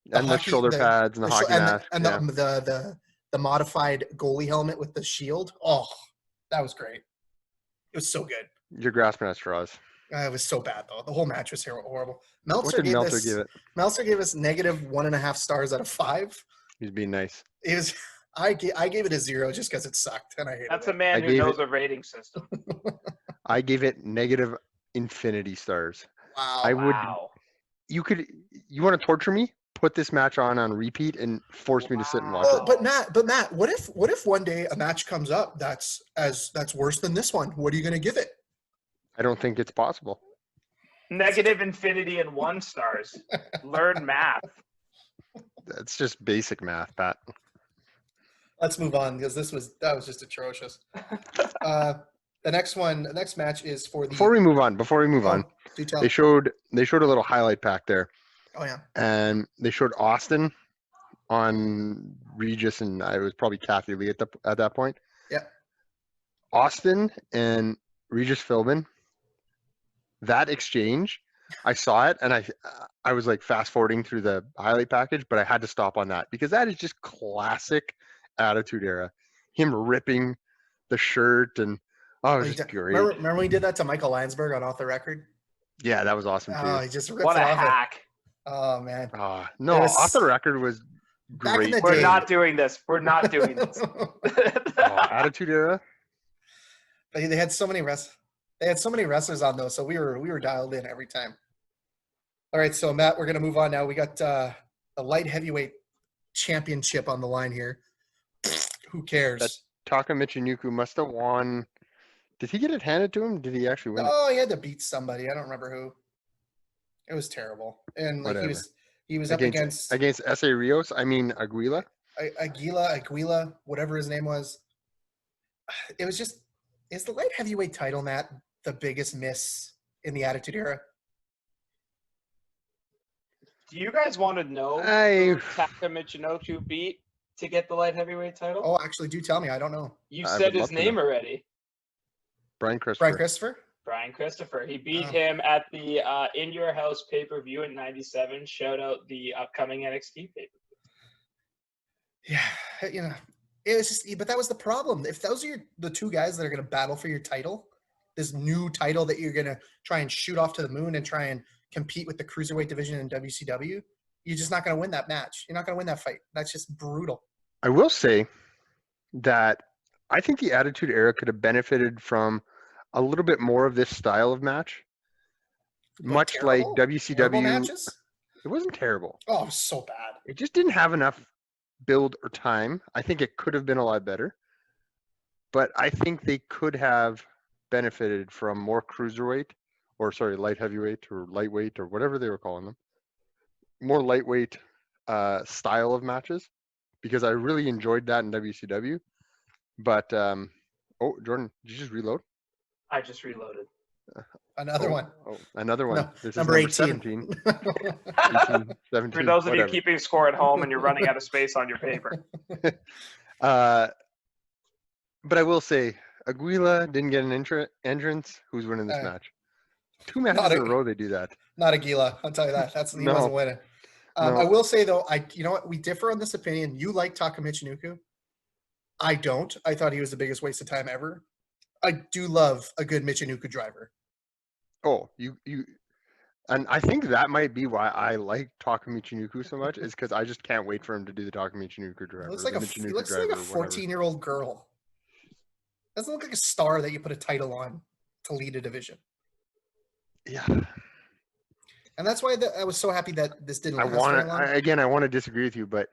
The shoulder pads and the hockey mask. And the modified goalie helmet with the shield. Oh, that was great. It was so good. You're grasping at straws. It was so bad though. The whole match was horrible. What did Meltzer give it? Meltzer gave us -1.5 stars out of 5. He's being nice. It was. I gave it a 0 just because it sucked and I hated That's it. a man who knows a rating system. I gave it negative infinity stars. Wow. I would. Wow. You want to torture me? Put this match on repeat and force me to sit and watch it. But Matt, what if one day a match comes up that's worse than this one? What are you going to give it? I don't think it's possible. Negative infinity and 1 stars. Learn math. That's just basic math, Pat. Let's move on because that was just atrocious. The next match is for the. Before we move on, do tell. they showed a little highlight pack there. Oh yeah. And they showed Austin on Regis, and I was probably Kathy Lee at that point. Yeah. Austin and Regis Philbin. That exchange, I saw it, and I was like fast forwarding through the highlight package, but I had to stop on that because that is just classic Attitude Era. Him ripping the shirt and it was just great. Remember when he did that to Michael Landsberg on Off the Record? Yeah, that was awesome too. Oh, he just ripped What it a off. hack. Oh man. No, Off the Record was Back in great. the We're not doing this. We're not doing this. Attitude Era. But they had so many wrestlers on those, so we were dialed in every time. All right, so Matt, we're gonna move on now. We got the light heavyweight championship on the line here. Who cares? That Taka Michinoku must have won. Did he get it handed to him? Did he actually win? Oh, he had to beat somebody. I don't remember who. It was terrible, and like Whatever. he was up against S.A. Rios. I mean Aguila. Aguila, whatever his name was. It was just, is the light heavyweight title, Matt, the biggest miss in the Attitude Era? Do you guys want to know who Taka Michinoku beat to get the light heavyweight title? Oh, actually, do tell me. I don't know. You I said would his love to name know. already. Brian Christopher. Brian Christopher? Brian Christopher. He beat Oh. him at the In Your House pay-per-view in '97. Shout out the upcoming NXT pay-per-view. Yeah, it was just, but that was the problem. If those are the two guys that are going to battle for your title, this new title that you're going to try and shoot off to the moon and try and compete with the cruiserweight division in WCW, you're just not going to win that match. You're not going to win that fight. That's just brutal. I will say that I think the Attitude Era could have benefited from a little bit more of this style of match. Much Terrible? like Terrible WCW. matches? It wasn't terrible. Oh, it was so bad. It just didn't have enough build or time. I think it could have been a lot better. But I think they could have benefited from more cruiserweight, light heavyweight or lightweight or whatever they were calling them. More lightweight style of matches, because I really enjoyed that in WCW. But Jordan, did you just reload? I just reloaded. Another one. Oh, another one. No, This number is 18. 17. 18, 17, For those of whatever. you keeping score at home and you're running out of space on your paper. But I will say, Aguila didn't get an entrance. Who's winning this match? 2 matches in a row they do that. Not Aguila, I'll tell you that. He No. wasn't winning. No. I will say though, you know what? We differ on this opinion. You like Taka Michinoku. I don't. I thought he was the biggest waste of time ever. I do love a good Michinoku driver. Oh, you, and I think that might be why I like Takamichi Nuku so much, is because I just can't wait for him to do the Takamichi Nuku driver, He looks the like a Michinoku he looks driver, like a or whatever. 14-year-old girl. Doesn't look like a star that you put a title on to lead a division. Yeah, And that's why I was so happy that this didn't I last very want long. to. Again, I want to disagree with you, but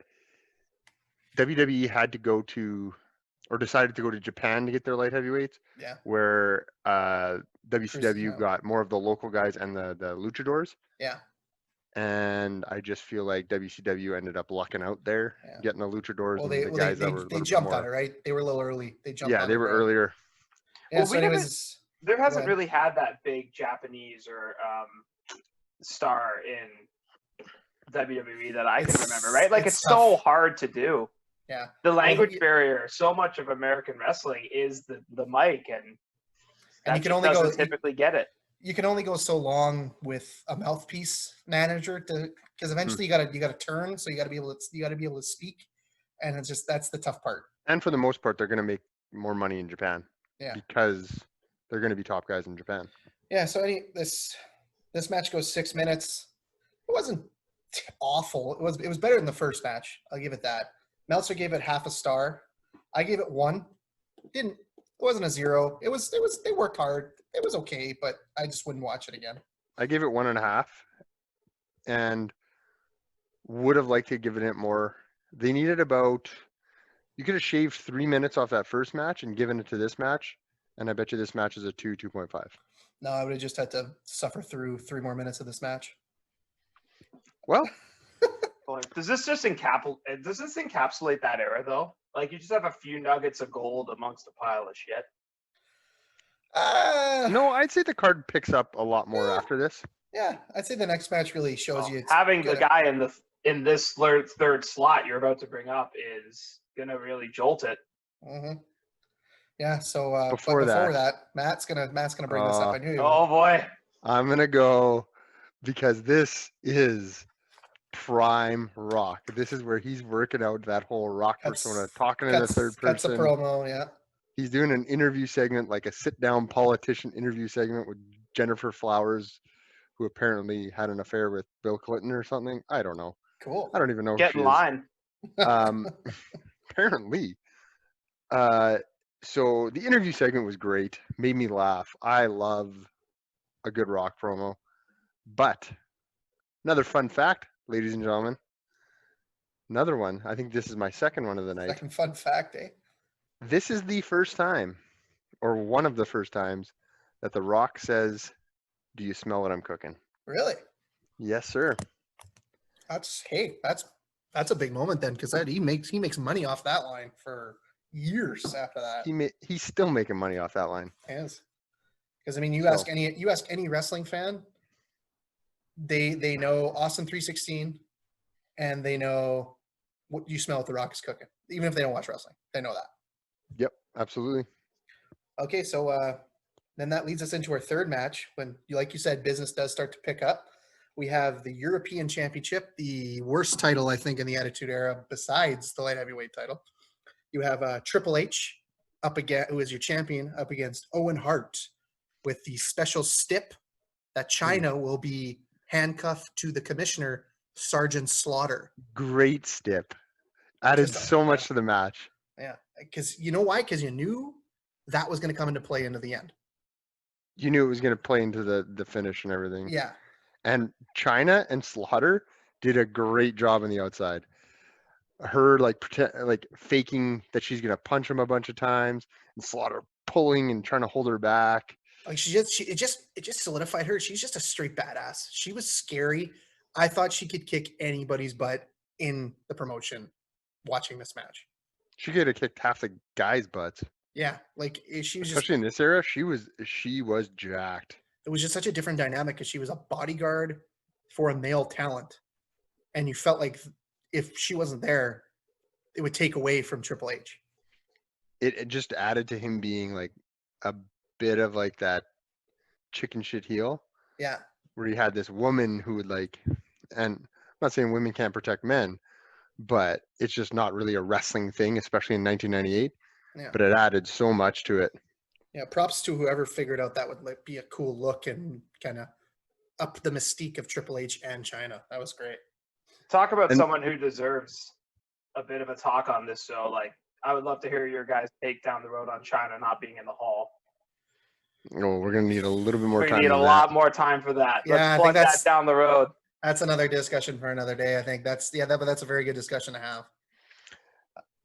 WWE had to go to, or decided to go to Japan to get their light heavyweights, Yeah. where Cruises WCW out. got more of the local guys and the luchadors. Yeah. And I just feel like WCW ended up lucking out there, Yeah. getting the luchadors Well, and the guys that were a they little bit jumped more. on it, right? They were a little early. They jumped Yeah, on they it, were right? earlier. Yeah, Well, so anyways, there hasn't ahead. really had that big Japanese or star in WWE that I can remember, right? Like it's so tough. hard to do. Yeah. The language Well, barrier, so much of American wrestling is the mic, and that you can just only doesn't go typically get it. you can only go so long with a mouthpiece manager because eventually you gotta turn, so you gotta be able to speak, and it's just that's the tough part. And for the most part, they're going to make more money in Japan. Yeah. Because they're going to be top guys in Japan. Yeah. So this match goes 6 minutes. It wasn't awful. It was better than the first match. I'll give it that. Meltzer gave it half a star. I gave it 1. It wasn't a 0. It was they worked hard. It was okay, but I just wouldn't watch it again. I gave it 1.5, and would have liked to give it more. They needed about. You could have shaved 3 minutes off that first match and given it to this match, and I bet you this match is a 2.5. No, I would have just had to suffer through 3 more minutes of this match. Well, Does this encapsulate that era though? Like you just have a few nuggets of gold amongst a pile of shit. no, I'd say the card picks up a lot more Yeah. after this. Yeah, I'd say the next match really shows you it's Having the gonna- guy in this third slot you're about to bring up is gonna really jolt it. Mhm. Yeah. So Before that, Matt's gonna bring this up. I knew. Oh boy. I'm gonna go because this is prime Rock. This is where he's working out that whole Rock persona, talking in the third Cuts a person. promo. Yeah. He's doing an interview segment, like a sit-down politician interview segment with Jennifer Flowers, who apparently had an affair with Bill Clinton or something. I don't know. Cool. I don't even know. Get who in she is. line. Apparently. So the interview segment was great. Made me laugh. I love a good Rock promo. But another fun fact, ladies and gentlemen. Another one. I think this is my second one of the night. Second fun fact, eh? This is the first time, or one of the first times, that The Rock says, "Do you smell what I'm cooking?" Really? Yes, sir. That's a big moment then, because he makes money off that line for years after that. He's still making money off that line. Yes. Because I mean, you So- ask any wrestling fan, they know Austin 316, and they know what you smell what The Rock is cooking. Even if they don't watch wrestling, they know that. Yep, absolutely. Okay, so then that leads us into our third match when, like you said, business does start to pick up. We have the European Championship, the worst title, I think, in the Attitude Era besides the light heavyweight title. You have Triple H who is your champion, up against Owen Hart with the special stip that China will be handcuffed to the commissioner, Sergeant Slaughter. Great stip. Added Just- so much to the match. Yeah, because you know why? Because you knew that was going to come into play into the end. You knew it was going to play into the finish and everything. Yeah. And China and Slaughter did a great job on the outside. Her like faking that she's gonna punch him a bunch of times, and Slaughter pulling and trying to hold her back. Like it just solidified her. She's just a straight badass. She was scary. I thought she could kick anybody's butt in the promotion watching this match. She could have kicked half the guys' butts. Yeah, like she was just. Especially in this era, she was jacked. It was just such a different dynamic because she was a bodyguard for a male talent, and you felt like if she wasn't there, it would take away from Triple H. It just added to him being like a bit of like that chicken shit heel. Yeah. Where he had this woman who would like, and not saying women can't protect men, but it's just not really a wrestling thing, especially in 1998. Yeah. But it added so much to it. Yeah, props to whoever figured out that would be a cool look and kind of up the mystique of Triple H and China. That was great. Talk about And- someone who deserves a bit of a talk on this show. Like, I would love to hear your guys take down the road on China not being in the hall. Oh, we're gonna need a little bit more We time. need a than lot that. more time for that. Yeah, I Let's think plug that's- that down the road. That's another discussion for another day. I think that's but that's a very good discussion to have.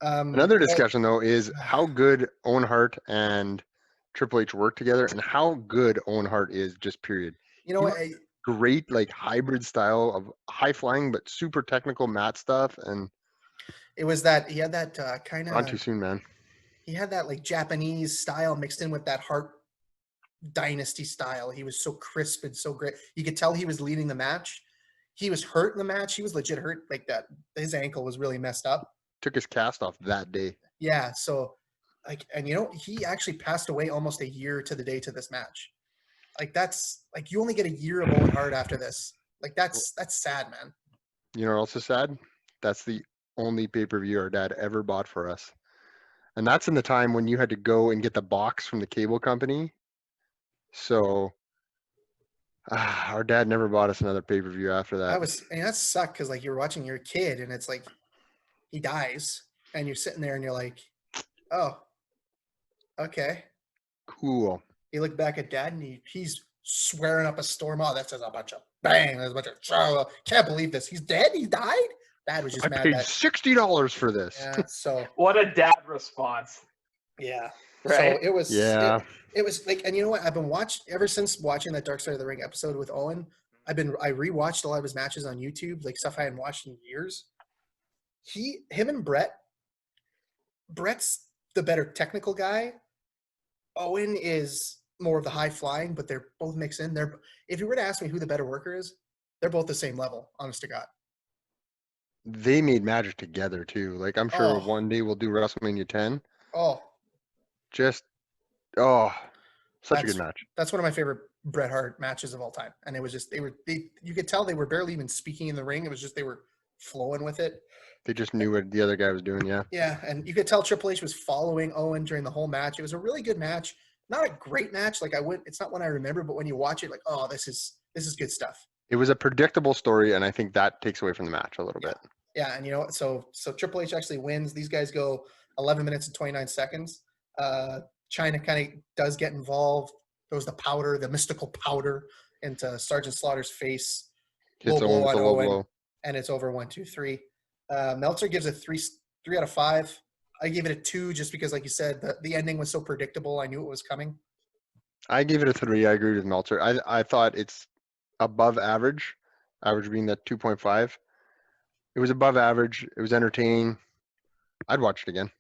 Another discussion though is how good Owen Hart and Triple H work together, and how good Owen Hart is. Just period. You know He what? Great, like hybrid style of high flying but super technical mat stuff. And It was that he had that kind on too of soon, man. he had that like Japanese style mixed in with that Hart dynasty style. He was so crisp and so great. You could tell he was leading the match. He was hurt in the match. He was legit hurt like that. His ankle was really messed up. Took his cast off that day. Yeah. So like, and you know, he actually passed away almost a year to the day to this match. Like that's like you only get a year of Owen Hart after this. Like that's sad, man. You know what else is sad? That's the only pay-per-view our dad ever bought for us. And that's in the time when you had to go and get the box from the cable company. So our dad never bought us another pay-per-view after that. That sucked because like you're watching your kid and it's like he dies and you're sitting there and you're like, oh, okay. Cool. You look back at dad and he's swearing up a storm. Oh, that's just a bunch of bang. There's a bunch of can't believe this. He's dead. He died. Dad was just I mad paid that. $60 for this. Yeah. So What a dad response. yeah. Right? So it was. Yeah. It was like, and you know what? I've been ever since watching that Dark Side of the Ring episode with Owen. I rewatched a lot of his matches on YouTube, like stuff I hadn't watched in years. Him and Brett's the better technical guy. Owen is more of the high flying, but they're both mixed in. If you were to ask me who the better worker is, they're both the same level, honest to God. They made magic together too. Like I'm sure Oh. one day we'll do WrestleMania 10. Oh, Such a good match. that's one of my favorite Bret Hart matches of all time. And it was just you could tell they were barely even speaking in the ring. It was just they were flowing with it. They just knew what the other guy was doing. Yeah. Yeah, and you could tell Triple H was following Owen during the whole match. It was a really good match. Not a great match. Like it's not one I remember, but when you watch it, like, oh, this is good stuff. It was a predictable story, and I think that takes away from the match a little bit. Yeah, and you know, so Triple H actually wins. These guys go 11 minutes and 29 seconds. China kind of does get involved. Throws the mystical powder into Sergeant Slaughter's face. Hits Owen with a low blow. And it's over 1, 2, 3. Meltzer gives it 3 out of 5. I gave it a 2 just because, like you said, the ending was so predictable. I knew it was coming. I gave it a 3. I agree with Meltzer. I thought it's above average. Average being that 2.5. It was above average. It was entertaining. I'd watch it again.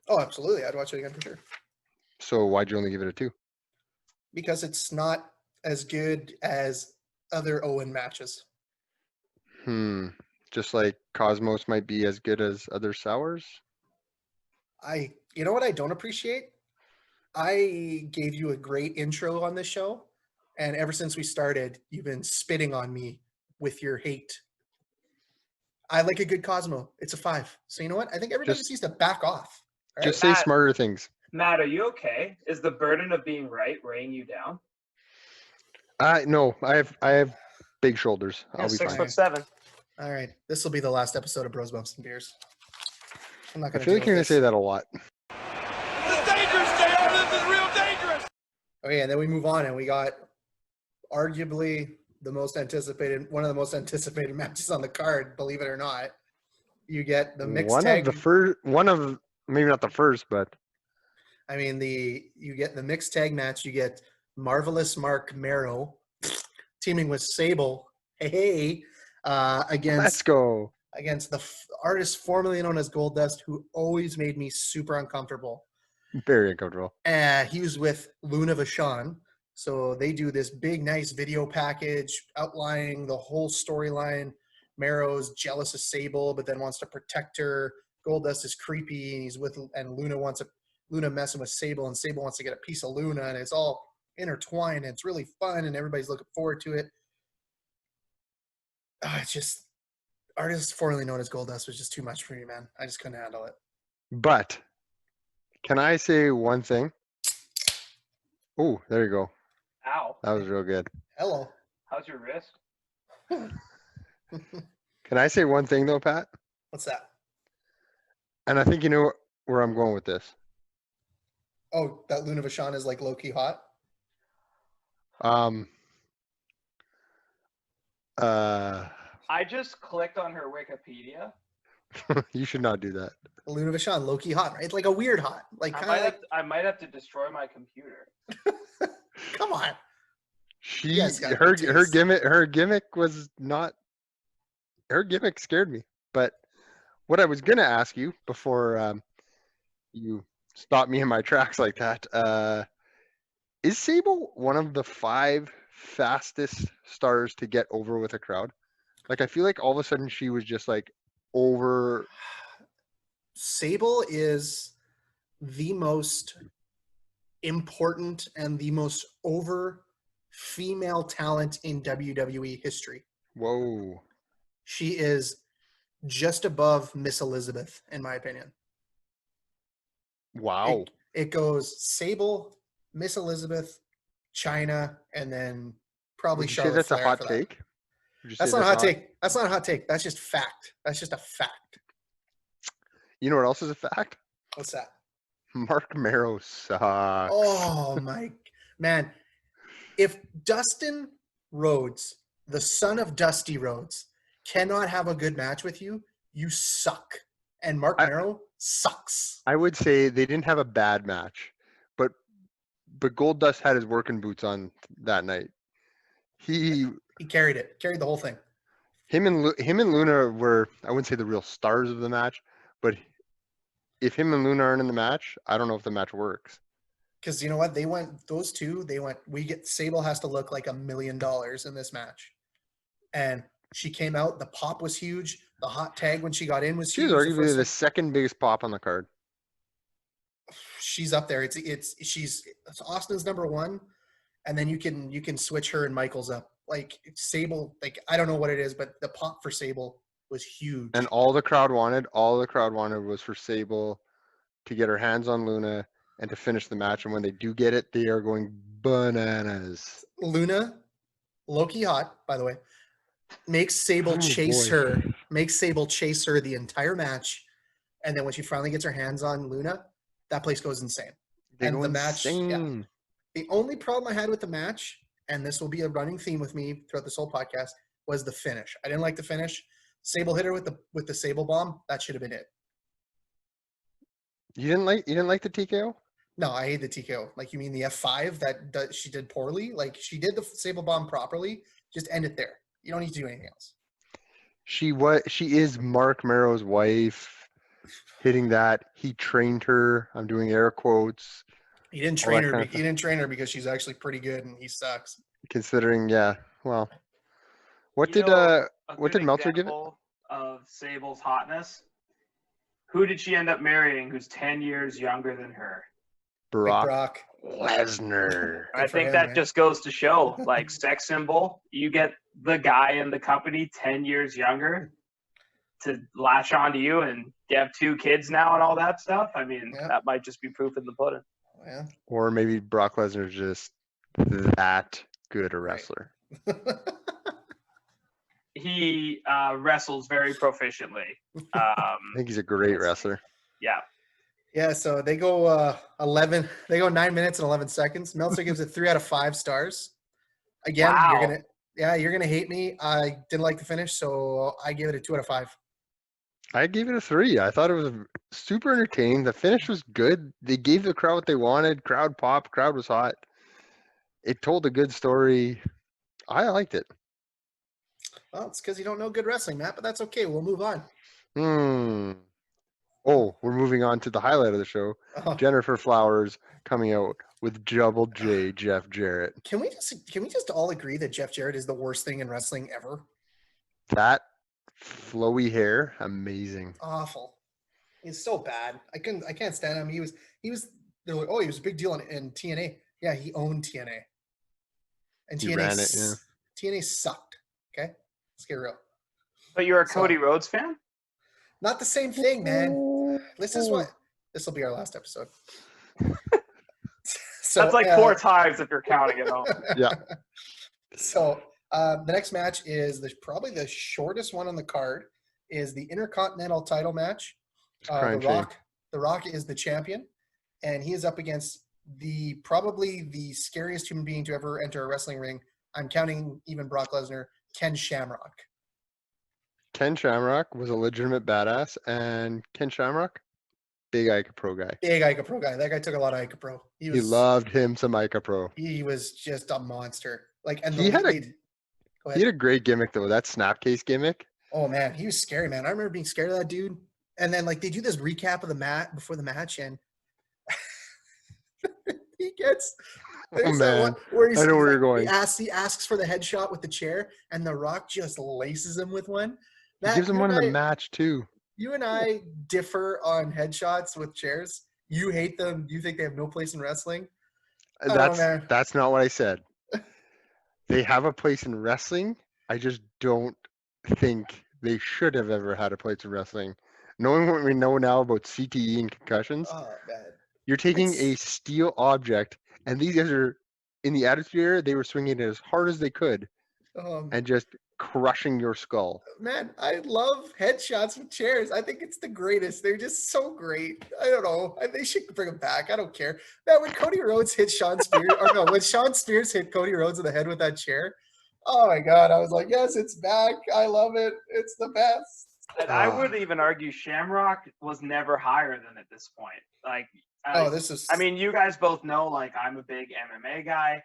Oh, absolutely. I'd watch it again for sure. So why'd you only give it a 2? Because it's not as good as other Owen matches. Just like Cosmos might be as good as other sours. You know what I don't appreciate? I gave you a great intro on this show, and ever since we started, you've been spitting on me with your hate. I like a good Cosmo. It's a 5. So you know what? I think everybody just needs to back off. Right? Just say smarter things. Matt, are you okay? Is the burden of being right weighing you down? No, I have big shoulders. I'll be 6'7". All right. This will be the last episode of Bros, Bumps, and Beers. I'm not I going to feel like you're going to say that a lot. This is dangerous, JR. This is real dangerous. Okay, and then we move on, and we got arguably one of the most anticipated matches on the card, believe it or not. You get the mixed tag. Maybe not the first, but I mean, you get the mixed tag match. You get Marvelous Mark Marrow teaming with Sable. let's go. Against the artist formerly known as Goldust, who always made me super uncomfortable. Very uncomfortable. He was with Luna Vachon. So they do this big, nice video package outlining the whole storyline. Marrow's jealous of Sable, but then wants to protect her. Goldust is creepy, and Luna messing with Sable, and Sable wants to get a piece of Luna, and it's all intertwined, and it's really fun, and everybody's looking forward to it. It's just artist formerly known as Goldust was just too much for me, man. I just couldn't handle it. But can I say one thing? Oh, there you go. Ow. That was real good. Hello. How's your wrist? Can I say one thing though, Pat? What's that? And I think you know where I'm going with this. Oh, that Luna Vachon is like low-key hot? Uh, I just clicked on her Wikipedia. you should not do that. Luna Vachon, low-key hot, right? Like a weird hot. Like I kind might, of like, I might have to destroy my computer. come on. She Yes, got her good her taste. gimmick was not her gimmick scared me. But what I was gonna ask you before you stop me in my tracks like that, is Sable one of the 5 fastest stars to get over with a crowd? Like I feel like all of a sudden she was just like over. Sable is the most important and the most over female talent in WWE history. Whoa. She is just above Miss Elizabeth, in my opinion. Wow. It goes Sable, Miss Elizabeth, China, and then probably Would you say Charlotte that's a Flair hot after that. take? Would you That's say not a hot take. That's not a hot take. That's just fact. That's just a fact. You know what else is a fact? What's that? Mark Marrow sucks. Oh my man. If Dustin Rhodes, the son of Dusty Rhodes, cannot have a good match with you, you suck. And Mark Marrow sucks. I would say they didn't have a bad match, but Goldust had his working boots on that night. He carried it. Carried the whole thing. him and Luna were, I wouldn't say the real stars of the match, but if him and Luna aren't in the match, I don't know if the match works. Because you know what? Those two, Sable has to look like $1 million in this match. And she came out, the pop was huge. The hot tag when she got in was She's huge. arguably the second biggest pop on the card. She's up there. It's Austin's number 1. And then you can switch her and Michaels up. Like Sable, like I don't know what it is, but the pop for Sable was huge. And all the crowd wanted was for Sable to get her hands on Luna and to finish the match. And when they do get it, they are going bananas. Luna, low-key hot, by the way, makes Sable chase her the entire match. And then when she finally gets her hands on Luna, that place goes insane. Match, yeah. The only problem I had with the match, and this will be a running theme with me throughout this whole podcast, was the finish. I didn't like the finish. Sable hit her with the Sable bomb. That should have been it. You didn't like the TKO? No, I hate the TKO. Like you mean the F5 that she did poorly? Like she did the Sable bomb properly. Just end it there. You don't need to do anything else. She is Mark Marrow's wife. Hitting that, he trained her. I'm doing air quotes. He didn't train her. He didn't train her because she's actually pretty good, and he sucks. Considering, yeah. Well, what did Meltzer give it? Of Sable's hotness. Who did she end up marrying? Who's 10 years younger than her? Brock Lesnar. I think that just goes to show, like, sex symbol. You get the guy in the company 10 years younger to latch onto you, and you have 2 kids now and all that stuff. I mean, that might just be proof in the pudding. Yeah. Or maybe Brock Lesnar's just that good a wrestler. Right. He wrestles very proficiently. I think he's a great wrestler. Yeah. Yeah, so they go 9 minutes and 11 seconds. Meltzer gives it 3 out of 5 stars. Again, wow. you're gonna hate me. I didn't like the finish, so I gave it a 2 out of 5. I gave it a 3. I thought it was super entertaining. The finish was good. They gave the crowd what they wanted. Crowd popped. Crowd was hot. It told a good story. I liked it. Well, it's because you don't know good wrestling, Matt, but that's okay. We'll move on. Oh, we're moving on to the highlight of the show. Oh. Jennifer Flowers coming out with Double J Jeff Jarrett. Can we just all agree that Jeff Jarrett is the worst thing in wrestling ever? That flowy hair, amazing. Awful. He's so bad. I can't stand him. He was they're like, oh, he was a big deal in TNA. Yeah, he owned TNA. And he ran it, yeah. TNA sucked. Okay? Let's get real. But you're a So- Cody Rhodes fan? Not the same thing, man. This will be our last episode. So That's like 4 times if you're counting it all. Yeah. So the next match is probably the shortest one on the card. Is the Intercontinental title match. Crying shame. The Rock is the champion, and he is up against probably the scariest human being to ever enter a wrestling ring. I'm counting even Brock Lesnar, Ken Shamrock. Ken Shamrock was a legitimate badass, and Ken Shamrock, big Ica Pro guy. Big Ica Pro guy. That guy took a lot of Ica Pro. He loved him some Ica Pro. He was just a monster. Like, and He had go ahead. He had a great gimmick though. That snapcase gimmick. Oh man, he was scary, man. I remember being scared of that dude. And then like they do this recap of the mat before the match, and he gets. Oh man, where I know where you're going. He asks for the headshot with the chair, and The Rock just laces him with one. He gives him one in the match too. You and I differ on headshots with chairs. You hate them. You think they have no place in wrestling. That's not what I said. They have a place in wrestling. I just don't think they should have ever had a place in wrestling. Knowing what we know now about CTE and concussions, Oh man. you're taking a steel object, and these guys are in the Attitude Era. They were swinging it as hard as they could, and just crushing your skull. Man, I love headshots with chairs. I think it's the greatest. They're just so great. I don't know. They should bring them back. I don't care. Man, when Cody Rhodes hit Sean Spears, when Sean Spears hit Cody Rhodes in the head with that chair, oh my God, I was like, yes, it's back. I love it. It's the best. And I would even argue Shamrock was never higher than at this point. Like, I mean, you guys both know, like, I'm a big MMA guy.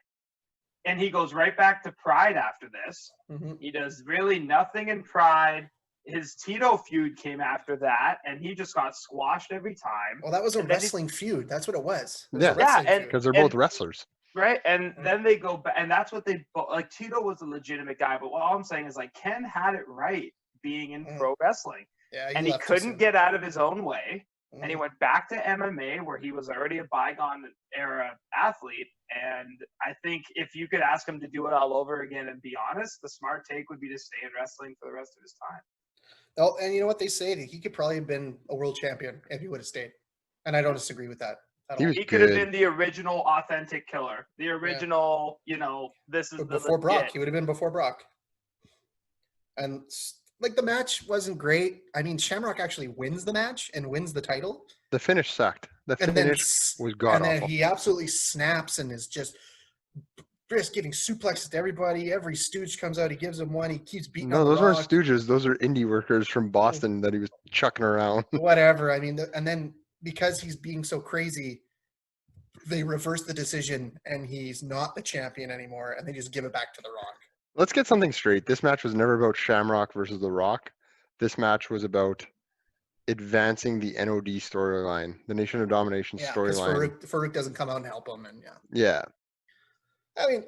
And he goes right back to Pride after this. Mm-hmm. He does really nothing in Pride. His Tito feud came after that, and he just got squashed every time. Well, that was a wrestling feud. That's what it was. Because they're both wrestlers. Right, and then they go back, and that's what they like. Tito was a legitimate guy, but all I'm saying is like Ken had it right being in pro wrestling, and he couldn't get out of his own way. And he went back to MMA where he was already a bygone era athlete. And I think if you could ask him to do it all over again and be honest, the smart take would be to stay in wrestling for the rest of his time. Oh, and you know what they say? He could probably have been a world champion if he would have stayed. And I don't disagree with that. He could have been the original authentic killer. The original, this is before Brock. He would have been before Brock. And like the match wasn't great. I mean, Shamrock actually wins the match and wins the title. The finish sucked. The finish was god awful. And then he absolutely snaps and is just giving suplexes to everybody. Every stooge comes out, he gives him one. He keeps beating. No, those weren't stooges. Those are indie workers from Boston that he was chucking around. Whatever. I mean, and then because he's being so crazy, they reverse the decision and he's not the champion anymore, and they just give it back to The Rock. Let's get something straight. This match was never about Shamrock versus The Rock. This match was about advancing the NOD storyline, the Nation of Domination storyline. Farouk doesn't come out and help him, and yeah. I mean,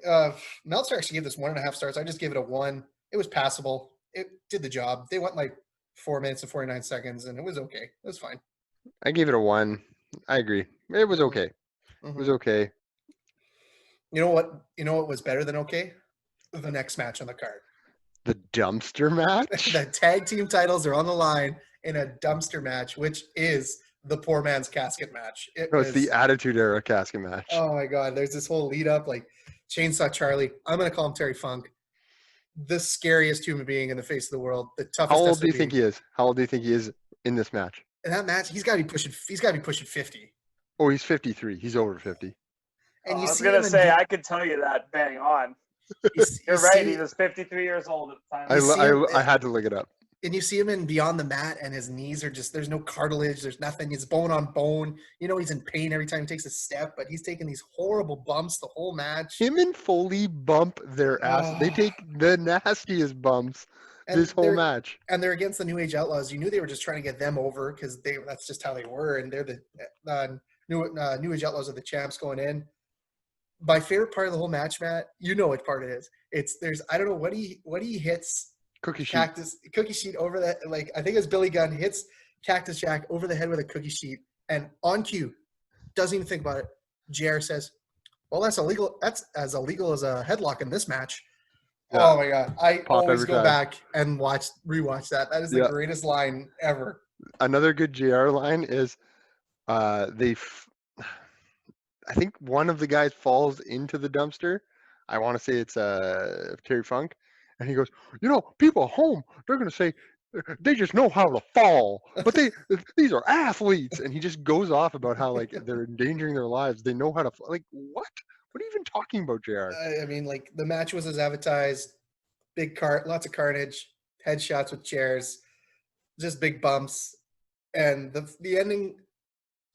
Meltzer actually gave this 1.5 stars. I just gave it a 1. It was passable. It did the job. They went like 4 minutes and 49 seconds, and it was okay. It was fine. I gave it a 1. I agree. It was okay. It was okay. You know what was better than okay? The next match on the card. The dumpster match? The tag team titles are on the line in a dumpster match, which is the poor man's casket match. It's the Attitude Era casket match. Oh my God. There's this whole lead up, like Chainsaw Charlie. I'm going to call him Terry Funk. The scariest human being in the face of the world. The toughest. How old do you think he is? How old do you think he is in this match? In that match, he's got to be pushing 50. Oh, he's 53. He's over 50. And I was going to say, I could tell you that bang on. You're right. He was 53 years old at the time. I had to look it up. And you see him in Beyond the Mat, and his knees are just, there's no cartilage. There's nothing. He's bone on bone. He's in pain every time he takes a step, but he's taking these horrible bumps the whole match. Him and Foley bump their ass. They take the nastiest bumps this whole match. And they're against the New Age Outlaws. You knew they were just trying to get them over because that's just how they were. And they're the New Age Outlaws are the champs going in. My favorite part of the whole match, Matt, you know what part it is. I don't know what he hits cookie sheet over that. Like, I think it's Billy Gunn hits Cactus Jack over the head with a cookie sheet, and on cue, doesn't even think about it. JR says, well, that's illegal. That's as illegal as a headlock in this match. Yeah. Oh my god, I Pop always every go time. back and rewatch that. That is the Yeah. greatest line ever. Another good JR line is I think one of the guys falls into the dumpster. I want to say it's Terry Funk, and he goes, people at home, they're gonna say they just know how to fall, but these are athletes, and he just goes off about how like they're endangering their lives. They know how to like what? What are you even talking about, JR? I mean, like the match was as advertised. Lots of carnage, headshots with chairs, just big bumps, and the ending.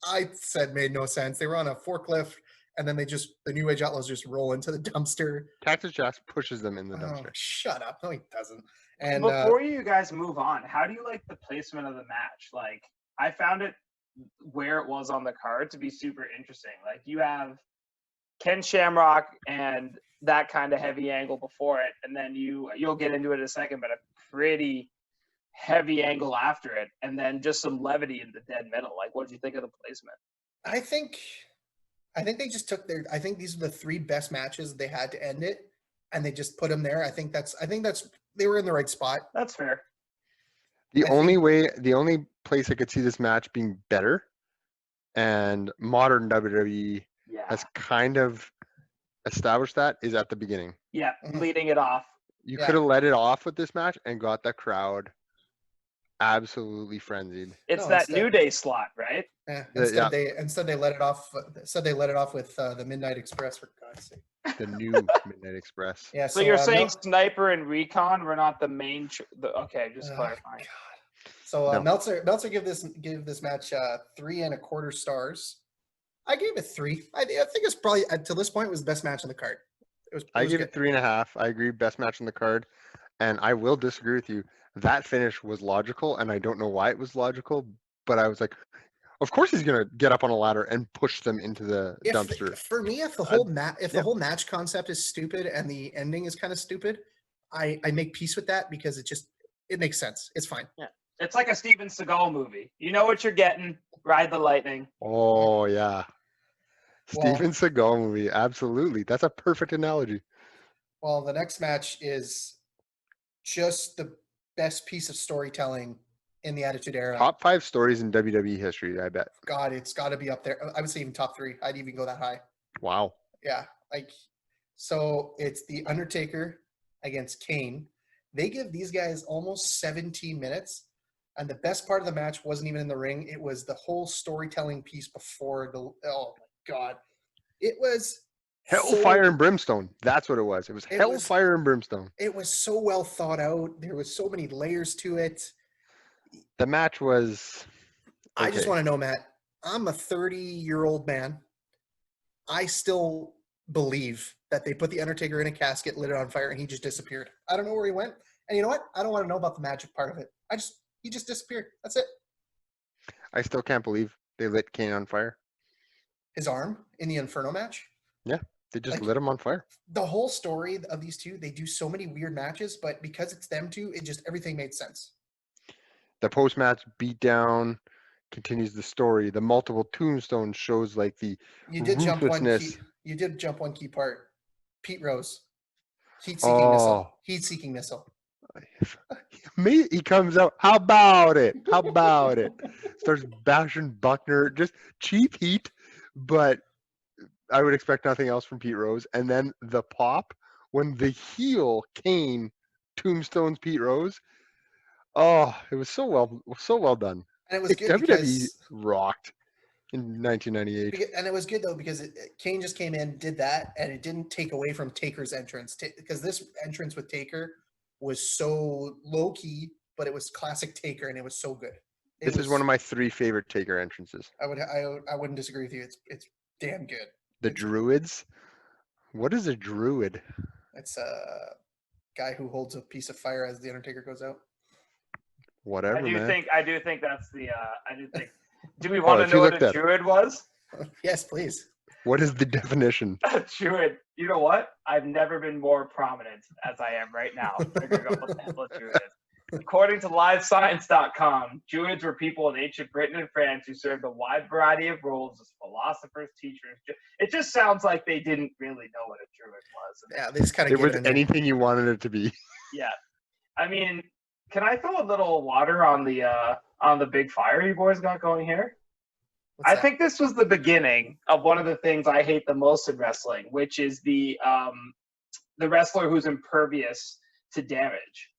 I said made no sense. They were on a forklift, and then the New Age Outlaws just roll into the dumpster. Cactus Jack pushes them in the Oh, dumpster. shut up! No, he doesn't. And before you guys move on, how do you like the placement of the match? Like, I found it where it was on the card to be super interesting. Like, you have Ken Shamrock and that kind of heavy angle before it, and then you'll get into it in a second, but a pretty heavy angle after it, and then just some levity in the dead middle. Like, what did you think of the placement? I think they just took I think these are the three best matches they had to end it, and they just put them there. I think that's they were in the right spot. That's fair. The only place I could see this match being better, and modern WWE has kind of established that, is at the beginning. Yeah, leading it off. You could have let it off with this match and got the crowd absolutely frenzied. It's that New Day slot, right? Yeah. Instead they let it off. Said they let it off with the Midnight Express, for God's sake. The new Midnight Express. Yeah. So you're saying Sniper and Recon were not the main? Okay, just clarifying. God. So Meltzer give this match 3.25 stars. I gave it 3. I think it's probably to this point was the best match on the card. I gave it 3.5. I agree, best match on the card, and I will disagree with you. That finish was logical, and I don't know why it was logical, but I was like, of course he's gonna get up on a ladder and push them into the dumpster. For me, if the whole match concept is stupid and the ending is kind of stupid, I make peace with that because it makes sense. It's fine. Yeah. It's like a Steven Seagal movie. You know what you're getting. Ride the lightning. Oh yeah. Steven Seagal movie. Absolutely. That's a perfect analogy. Well, the next match is just the best piece of storytelling in the Attitude Era. Top 5 stories in WWE history, I bet. God, it's got to be up there. I would say even top 3. I'd even go that high. Wow. Yeah. So it's The Undertaker against Kane. They give these guys almost 17 minutes. And the best part of the match wasn't even in the ring. It was the whole storytelling piece before oh my God. It was Hellfire and Brimstone. That's what it was. It was Hellfire and Brimstone. It was so well thought out. There was so many layers to it. The match was okay. I just want to know, Matt, I'm a 30-year-old man. I still believe that they put the Undertaker in a casket, lit it on fire, and he just disappeared. I don't know where he went. And you know what? I don't want to know about the magic part of it. He just disappeared. That's it. I still can't believe they lit Kane on fire. His arm in the Inferno match? Yeah, they just lit him on fire. The whole story of these two, they do so many weird matches, but because it's them two, everything made sense. The post-match beatdown continues the story. The multiple tombstones shows like the ruthlessness. You did jump one key part. Pete Rose. Heat-seeking missile. Heat-seeking missile. He comes out. How about it? How about it? Starts bashing Buckner. Just cheap heat, but I would expect nothing else from Pete Rose. And then the pop when the heel Kane tombstones Pete Rose. Oh, it was so well done. And it was good WWE because rocked in 1998. And it was good though because Kane just came in, did that, and it didn't take away from Taker's entrance. Because this entrance with Taker was so low key, but it was classic Taker, and it was so good. This is one of my 3 favorite Taker entrances. I wouldn't disagree with you. It's damn good. The Druids. What is a Druid? It's a guy who holds a piece of fire as the Undertaker goes out. Whatever. I do think that's the. Do we want to know what a Druid was? Yes, please. What is the definition? A Druid. You know what? I've never been more prominent as I am right now. I'm gonna go, what the hell a Druid is. According to LiveScience.com, Druids were people in ancient Britain and France who served a wide variety of roles as philosophers, teachers. It just sounds like they didn't really know what a Druid was. Yeah, they just kind of It give was it in there. anything you wanted it to be. Yeah, I mean, can I throw a little water on the big fire you boys got going here? What's I that? think this was the beginning of one of the things I hate the most in wrestling, which is the wrestler who's impervious to damage.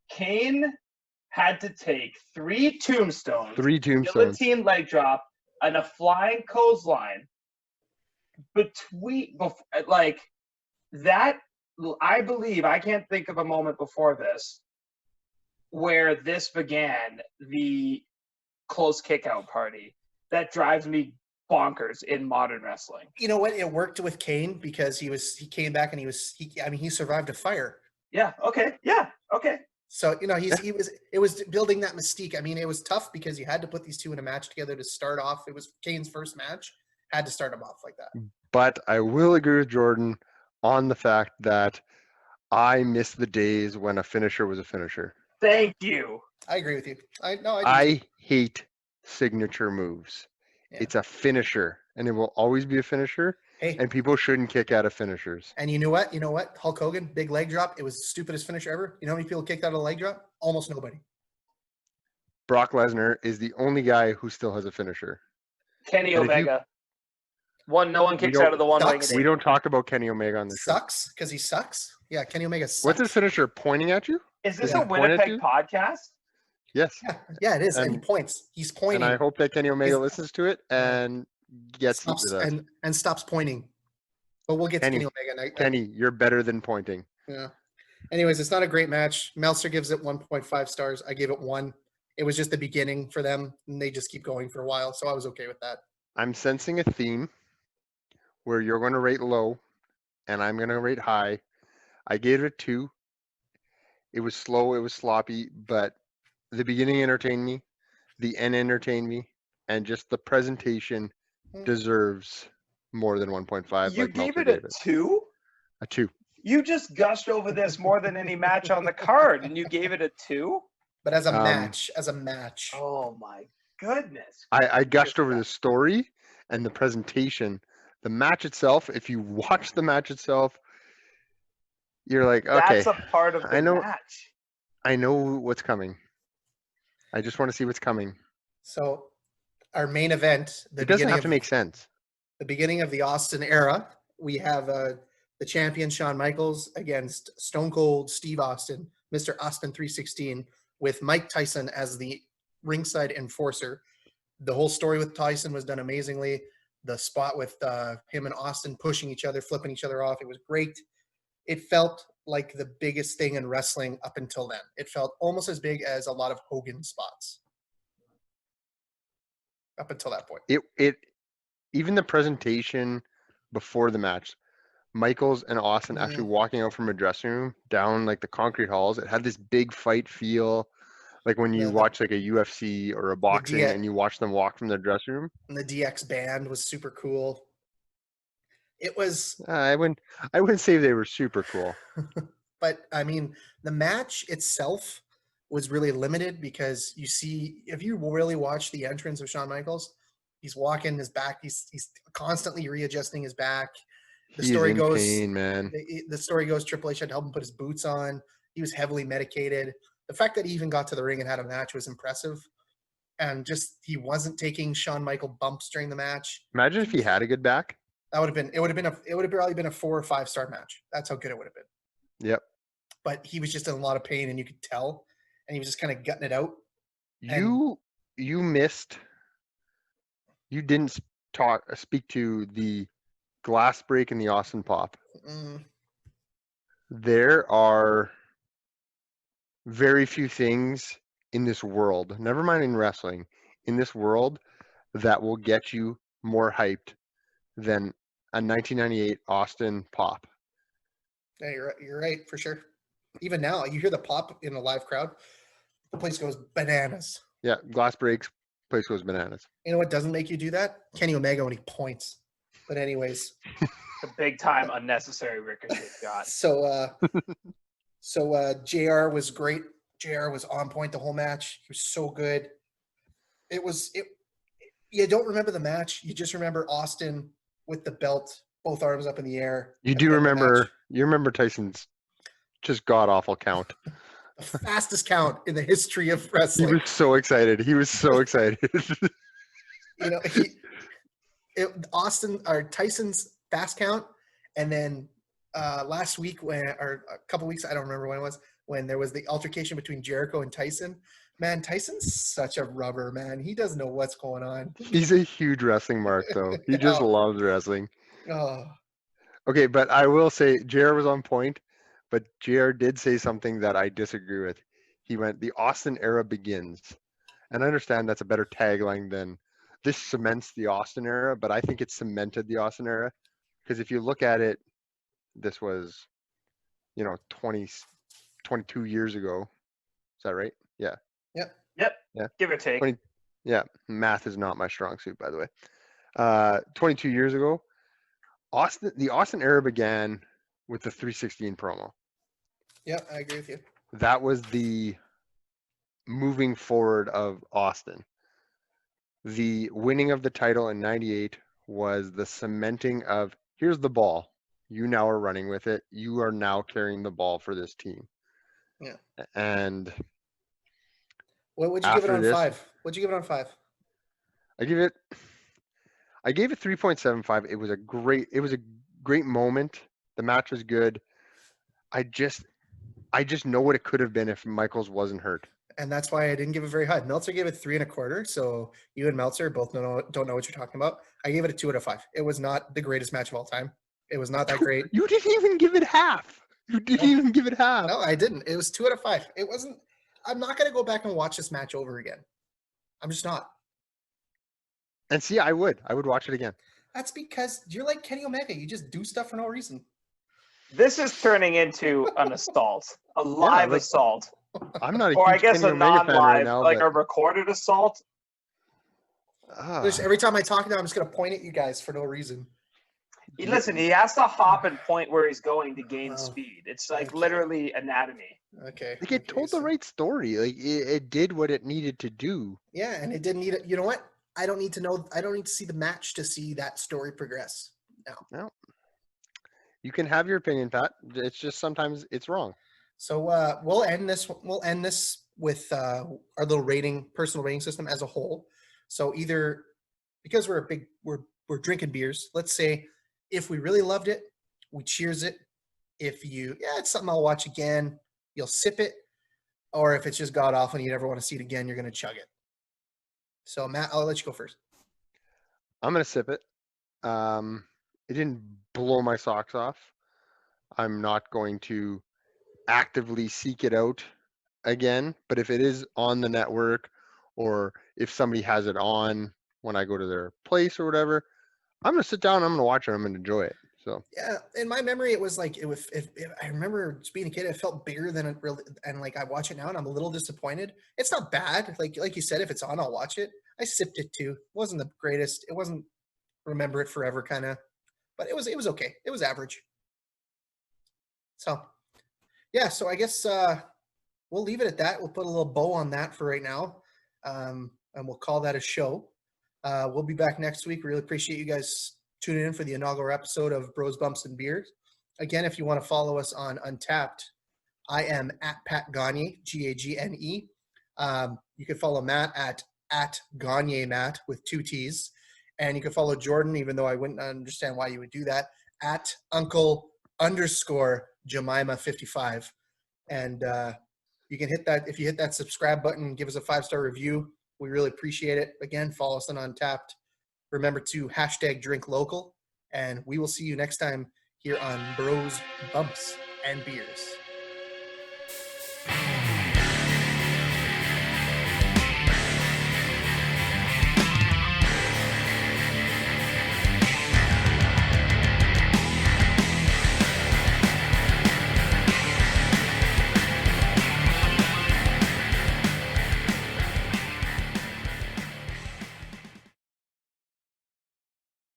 Kane had to take 3 tombstones, 3 tombstones. guillotine leg drop, and a flying clothesline between like that. I believe I can't think of a moment before this where this began the close kickout party that drives me bonkers in modern wrestling. You know what? It worked with Kane because he came back and he survived a fire. Yeah. Okay. Yeah. Okay. So, you know, it was building that mystique. I mean, it was tough because you had to put these two in a match together to start off. It was Kane's first match. Had to start him off like that. But I will agree with Jordan on the fact that I miss the days when a finisher was a finisher. Thank you. I agree with you. I do. I hate signature moves. Yeah. It's a finisher, and it will always be a finisher, Hey, and people shouldn't kick out of finishers. and you know what? You know what? Hulk Hogan, big leg drop. It was the stupidest finisher ever. You know how many people kicked out of a leg drop? Almost nobody. Brock Lesnar is the only guy who still has a finisher. Kenny And if you- Omega. No one kicks don't- out of the one Sucks. legged. We don't talk about Kenny Omega on the show. Sucks because he sucks. Yeah, Kenny Omega sucks. What's his finisher? Pointing at you? Is this Does a he point at Winnipeg you? podcast? Yes. Yeah, it is. And he And- points. He's pointing. And I hope that Kenny Omega He's- listens to it and gets stops into that. and stops pointing. But we'll get Kenny, to Kenny Omega. Kenny, you're better than pointing. Yeah. Anyways, it's not a great match. Meltzer gives it 1.5 stars. I gave it 1. It was just the beginning for them, and they just keep going for a while, so I was okay with that. I'm sensing a theme where you're going to rate low and I'm going to rate high. I gave it a 2. It was slow, it was sloppy, but the beginning entertained me, the end entertained me, and just the presentation deserves more than 1.5. You like gave Meltzer it a 2? A 2. You just gushed over this more than any match on the card, and you gave it a 2? But as a Um, match, Oh my goodness. I gushed over the story and the presentation. The match itself, if you watch the match itself, you're like, okay, That's a part of the I know- match. I know what's coming. I just want to see what's coming. so our main event, It doesn't have to make sense. the beginning of the Austin era, we have the champion Shawn Michaels against Stone Cold Steve Austin, Mr. Austin 316, with Mike Tyson as the ringside enforcer. The whole story with Tyson was done amazingly. The spot with him and Austin pushing each other, flipping each other off, it was great. It felt like the biggest thing in wrestling up until then. It felt almost as big as a lot of Hogan spots up until that point. It even the presentation before the match, Michaels and Austin actually walking out from a dressing room down like the concrete halls. It had this big fight feel, like when you Yeah, watch like a UFC or a boxing DX and you watch them walk from the dressing room. And the DX band was super cool. It was, I wouldn't say they were super cool. but I mean, the match itself was really limited because you see, if you really watch the entrance of Shawn Michaels, he's walking his back, he's constantly readjusting his back. The He's story in goes, pain, man. the story goes, Triple H had to help him put his boots on. He was heavily medicated. The fact that he even got to the ring and had a match was impressive. And just he wasn't taking Shawn Michael bumps during the match. Imagine if he had a good back. That would have probably been a 4 or 5 star match. That's how good it would have been. Yep. But he was just in a lot of pain, and you could tell, and he was just kind of gutting it out. You missed. You didn't speak to the glass break and the Austin pop. Mm, There are very few things in this world, never mind in wrestling, in this world that will get you more hyped than a 1998 Austin pop. yeah, you're right for sure. Even now, you hear the pop in a live crowd, the place goes bananas. Yeah, glass breaks, place goes bananas. You know what doesn't make you do that? Kenny Omega when he points. But anyways, The big time unnecessary ricochet shot. so JR was great JR was on point the whole match. He was so good. You don't remember the match. You just remember Austin with the belt, both arms up in the air. You at do the end of the match. remember Tyson's just god awful count. The fastest count in the history of He wrestling. was so excited. He was so excited. You know, Tyson's fast count, and then last week or a couple weeks, I don't remember when it was, when there was the altercation between Jericho and Tyson. Man, Tyson's such a rubber, man. He doesn't know what's going on. He's a huge wrestling mark, though. He just Yeah. loves wrestling. Oh, Okay, but I will say JR was on point, but JR did say something that I disagree with. He went, the Austin era begins. And I understand that's a better tagline than this cements the Austin era, but I think it cemented the Austin era. Because if you look at it, this was, 22 years ago. Is that right? Yeah. Yep. Yeah. Give or take. 20 Yeah. Math is not my strong suit, by the way. 22 years ago, the Austin era began with the 316 promo. yeah, I agree with you. That was the moving forward of Austin. The winning of the title in 98 was the cementing of, here's the ball. You now are running with it. You are now carrying the ball for this team. Yeah. And What would you give it After on this- 5? What'd you give it on 5? I gave it 3.75. It was a great moment. The match was good. I just know what it could have been if Michaels wasn't hurt. And that's why I didn't give it very high. Meltzer gave it 3.25. So you and Meltzer both don't know what you're talking about. I gave it a 2 out of 5. It was not the greatest match of all time. It was not that great. You didn't even give it half. You didn't even give it half. No, I didn't. It was 2 out of 5. It wasn't. I'm not going to go back and watch this match over again. I'm just not. And see, I would watch it again. That's because you're like Kenny Omega. You just do stuff for no reason. This is turning into an assault, a live like- assault, I'm not a or I huge guess Kenny a Omega fan non-live, right now, like but a recorded assault. Just every time I talk now, I'm just going to point at you guys for no reason. Listen, he has to hop and point where he's going to gain Oh, speed. It's like okay. literally anatomy. Okay. like it told the right story. Like it did what it needed to do. Yeah, and it didn't need it. You know what? I don't need to know. I don't need to see the match to see that story progress. No. You can have your opinion, Pat. It's just sometimes it's wrong. So we'll end this. We'll end this with our little personal rating system as a whole. So either because we're drinking beers, let's say if we really loved it, we cheers it. If it's something I'll watch again, you'll sip it. Or if it's just god awful and you never want to see it again, you're gonna chug it. So Matt, I'll let you go first. I'm gonna sip it. It didn't blow my socks off. I'm not going to actively seek it out again. But if it is on the network, or if somebody has it on when I go to their place or whatever, I'm gonna sit down. I'm gonna watch it. I'm gonna enjoy it. So Yeah, in my memory, it was like I remember just being a kid, it felt bigger than it really. And like I watch it now, and I'm a little disappointed. It's not bad. Like you said, if it's on, I'll watch it. I sipped it too. It wasn't the greatest. It wasn't remember it forever kind of, but it was okay. It was average. So yeah, so I guess we'll leave it at that. We'll put a little bow on that for right now, and we'll call that a show. We'll be back next week. Really appreciate you guys tuning in for the inaugural episode of Bros, Bumps, and Beers. Again, if you want to follow us on Untapped, I am at Pat Gagne, Gagne. You can follow Matt at Gagne Matt with 2 T's. And you can follow Jordan, even though I wouldn't understand why you would do that, at Uncle_Jemima55. And you can hit that. If you hit that subscribe button, give us a 5-star review. We really appreciate it. Again, follow us on Untapped. Remember to #DrinkLocal. And we will see you next time here on Bros, Bumps, and Beers.